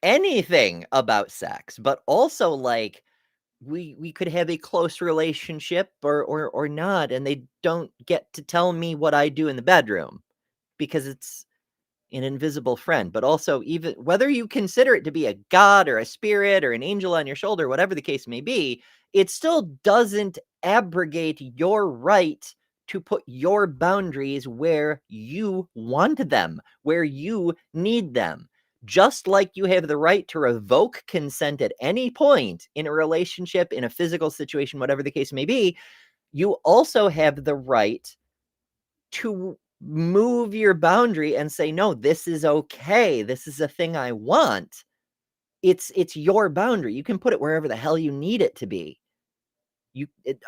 anything about sex, but also like we could have a close relationship or not, and they don't get to tell me what I do in the bedroom because it's an invisible friend. But also, even whether you consider it to be a god or a spirit or an angel on your shoulder, whatever the case may be, it still doesn't abrogate your right to put your boundaries where you want them, where you need them. Just like you have the right to revoke consent at any point in a relationship, in a physical situation, whatever the case may be, you also have the right to move your boundary and say, no, this is okay. This is a thing I want. It's your boundary. You can put it wherever the hell you need it to be.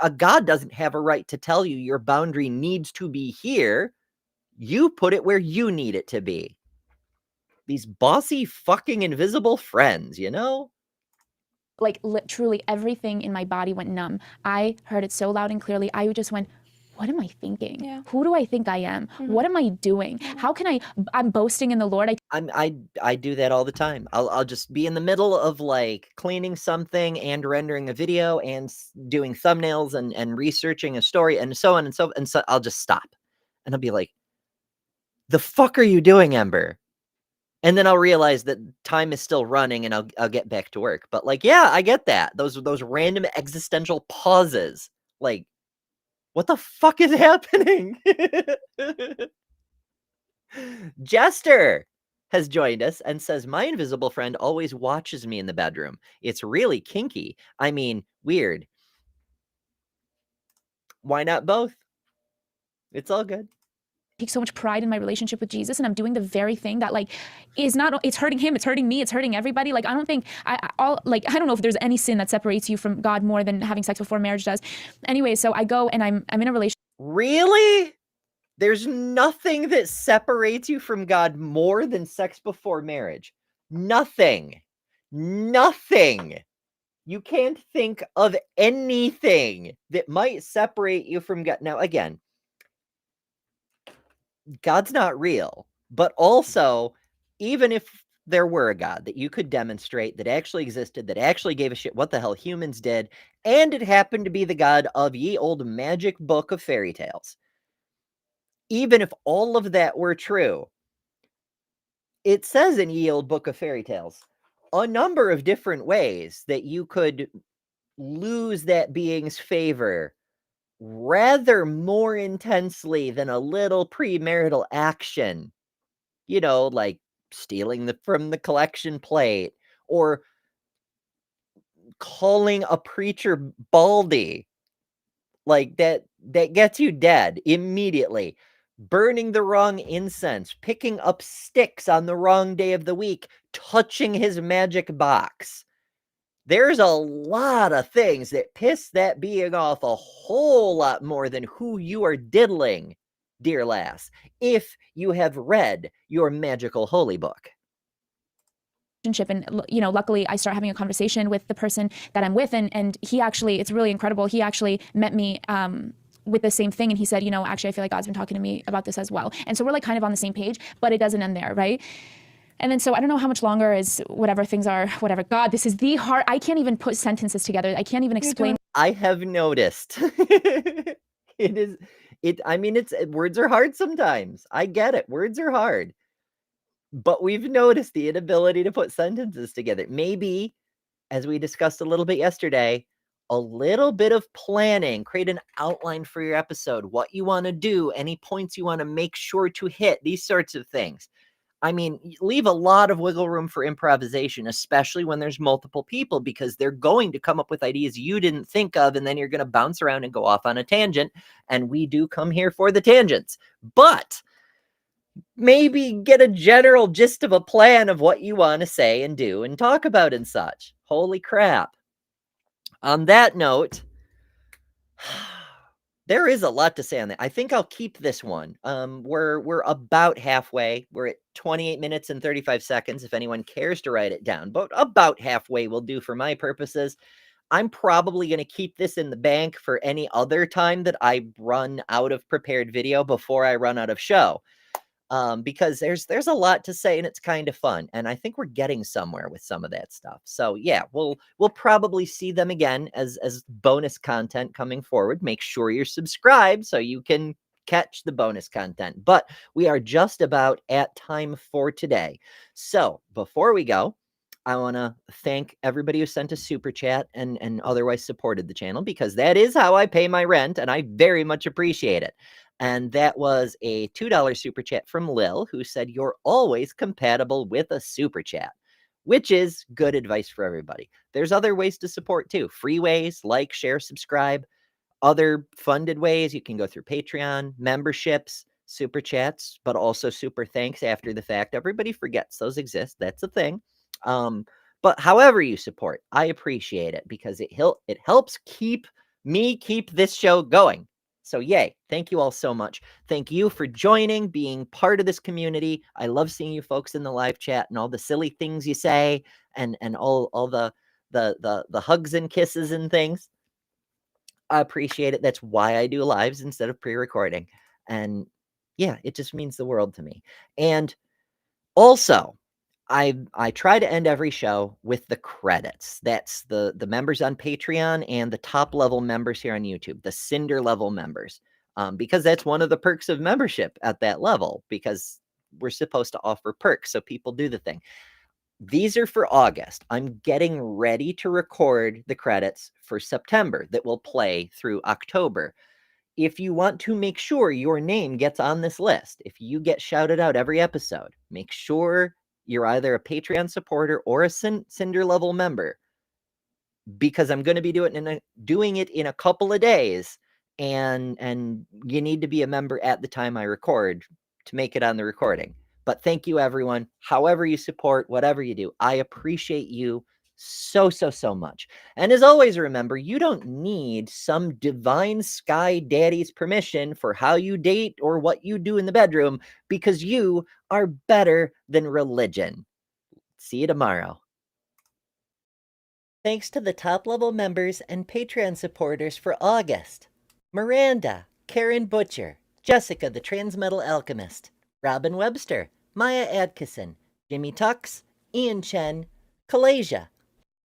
A God doesn't have a right to tell you your boundary needs to be here. You put it where you need it to be. These bossy fucking invisible friends, you know? Like truly everything in my body went numb. I heard it so loud and clearly. I just went, what am I thinking? Yeah. Who do I think I am? What am I doing? How can I'm boasting in the Lord. I do that all the time. I'll just be in the middle of like cleaning something and rendering a video and doing thumbnails and researching a story and so on and so I'll just stop and I'll be like, the fuck are you doing, Ember? And then I'll realize that time is still running and I'll get back to work. But like, yeah, I get that. Those random existential pauses. Like, what the fuck is happening? Jester has joined us and says, my invisible friend always watches me in the bedroom. It's really kinky. I mean, weird. Why not both? It's all good. Take so much pride in my relationship with Jesus, and I'm doing the very thing that like is not, it's hurting him, it's hurting me, it's hurting everybody. Like I don't think I don't know if there's any sin that separates you from God more than having sex before marriage does. Anyway, so I go and I'm in a relationship. Really? There's nothing that separates you from God more than sex before marriage. Nothing. Nothing. You can't think of anything that might separate you from God. Now, again, God's not real, but also, even if there were a God that you could demonstrate that actually existed, that actually gave a shit what the hell humans did, and it happened to be the God of ye old magic book of fairy tales, even if all of that were true, it says in ye old book of fairy tales a number of different ways that you could lose that being's favor rather more intensely than a little premarital action. You know, like stealing from the collection plate or calling a preacher baldy. Like that gets you dead immediately. Burning the wrong incense, picking up sticks on the wrong day of the week, touching his magic box. There's a lot of things that piss that being off a whole lot more than who you are diddling, dear lass, if you have read your magical holy book. And you know, luckily I start having a conversation with the person that I'm with, and he actually, it's really incredible, he actually met me with the same thing, and he said, you know, actually I feel like God's been talking to me about this as well. And so we're like kind of on the same page, but it doesn't end there, right? And then so I don't know how much longer is whatever things are, whatever. God, this is the hard, I can't even put sentences together. I can't even explain. I have noticed. I mean, words are hard sometimes. I get it. Words are hard. But we've noticed the inability to put sentences together. Maybe, as we discussed a little bit yesterday, a little bit of planning, create an outline for your episode, what you want to do, any points you want to make sure to hit, these sorts of things. I mean, leave a lot of wiggle room for improvisation, especially when there's multiple people, because they're going to come up with ideas you didn't think of, and then you're going to bounce around and go off on a tangent, and we do come here for the tangents. But maybe get a general gist of a plan of what you want to say and do and talk about and such. Holy crap. On that note, there is a lot to say on that. I think I'll keep this one. We're about halfway. We're at 28 minutes and 35 seconds if anyone cares to write it down. But about halfway will do for my purposes. I'm probably going to keep this in the bank for any other time that I run out of prepared video before I run out of show. Because there's a lot to say and it's kind of fun. And I think we're getting somewhere with some of that stuff. So yeah, we'll probably see them again as bonus content coming forward. Make sure you're subscribed so you can catch the bonus content. But we are just about at time for today. So before we go, I want to thank everybody who sent a super chat and otherwise supported the channel, because that is how I pay my rent, and I very much appreciate it. And that was a $2 super chat from Lil, who said, "You're always compatible with a super chat," which is good advice for everybody. There's other ways to support too. Free ways, like, share, subscribe. Other funded ways, you can go through Patreon, memberships, super chats, but also super thanks after the fact. Everybody forgets those exist. That's a thing. But however you support, I appreciate it, because it helps keep this show going. So yay, thank you all so much. Thank you for joining, being part of this community. I love seeing you folks in the live chat and all the silly things you say, and all the hugs and kisses and things. I appreciate it. That's why I do lives instead of pre-recording. And yeah, it just means the world to me. And also, I try to end every show with the credits. That's the members on Patreon and the top level members here on YouTube, the Cinder level members, because that's one of the perks of membership at that level, because we're supposed to offer perks so people do the thing. These are for August. I'm getting ready to record the credits for September that will play through October. If you want to make sure your name gets on this list, if you get shouted out every episode, make sure you're either a Patreon supporter or a Cinder level member, because I'm going to be doing it in a couple of days, and you need to be a member at the time I record to make it on the recording. But thank you, everyone. However you support, whatever you do, I appreciate you so much. And as always, remember, you don't need some divine sky daddy's permission for how you date or what you do in the bedroom, because you are better than religion. See you tomorrow. Thanks to the top level members and Patreon supporters for August: Miranda, Karen Butcher, Jessica the Transmetal Alchemist, Robin Webster, Maya Adkisson, Jimmy Tux, Ian Chen, Kalasia,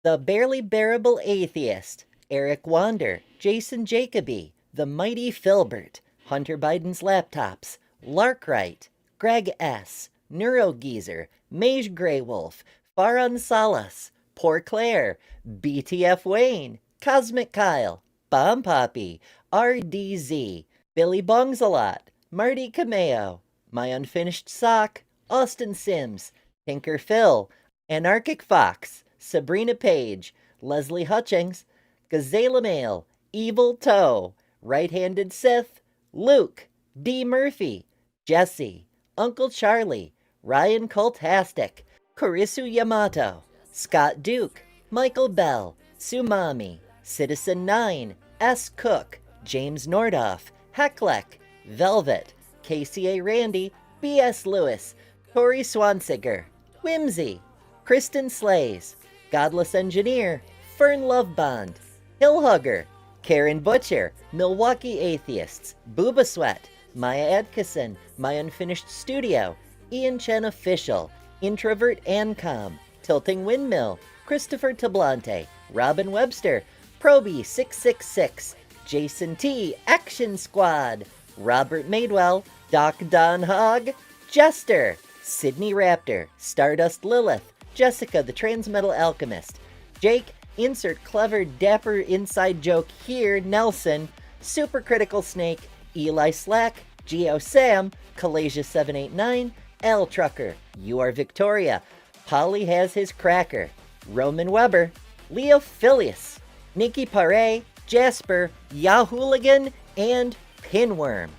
The Barely Bearable Atheist, Eric Wander, Jason Jacoby, The Mighty Filbert, Hunter Biden's Laptops, Larkwright, Greg S., Neurogeezer, Mage Greywolf, Farhan Salas, Poor Claire, BTF Wayne, Cosmic Kyle, Bomb Poppy, RDZ, Billy Bongsalot, Marty Cameo, My Unfinished Sock, Austin Sims, Tinker Phil, Anarchic Fox, Sabrina Page, Leslie Hutchings, Gazela Mail, Evil Toe, Right-Handed Sith, Luke, D. Murphy, Jesse, Uncle Charlie, Ryan Cultastic, Kurisu Yamato, Scott Duke, Michael Bell, Sumami, Citizen 9, S. Cook, James Nordoff, Hecklek, Velvet, KCA Randy, B.S. Lewis, Tori Swansiger, Whimsy, Kristen Slays, Godless Engineer, Fern Lovebond, Hillhugger, Karen Butcher, Milwaukee Atheists, Booba Sweat, Maya Adkisson, My Unfinished Studio, Ian Chen Official, Introvert Ancom, Tilting Windmill, Christopher Tablante, Robin Webster, Proby666, Jason T, Action Squad, Robert Madewell, Doc Don Hogg, Jester, Sydney Raptor, Stardust Lilith, Jessica the Transmetal Alchemist, Jake, insert clever dapper inside joke here, Nelson, Supercritical Snake, Eli Slack, Geo Sam, Kalasia789, L Trucker, You Are Victoria, Polly Has His Cracker, Roman Weber, Leo Filius, Nikki Pare, Jasper, Yahooligan, and Pinworm.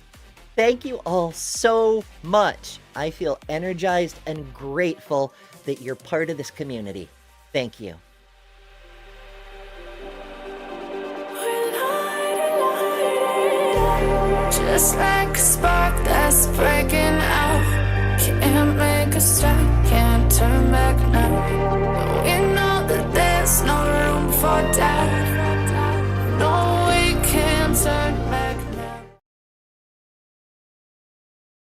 Thank you all so much. I feel energized and grateful that you're part of this community. Thank you. Just like a spark that's breaking out, can't make a stop.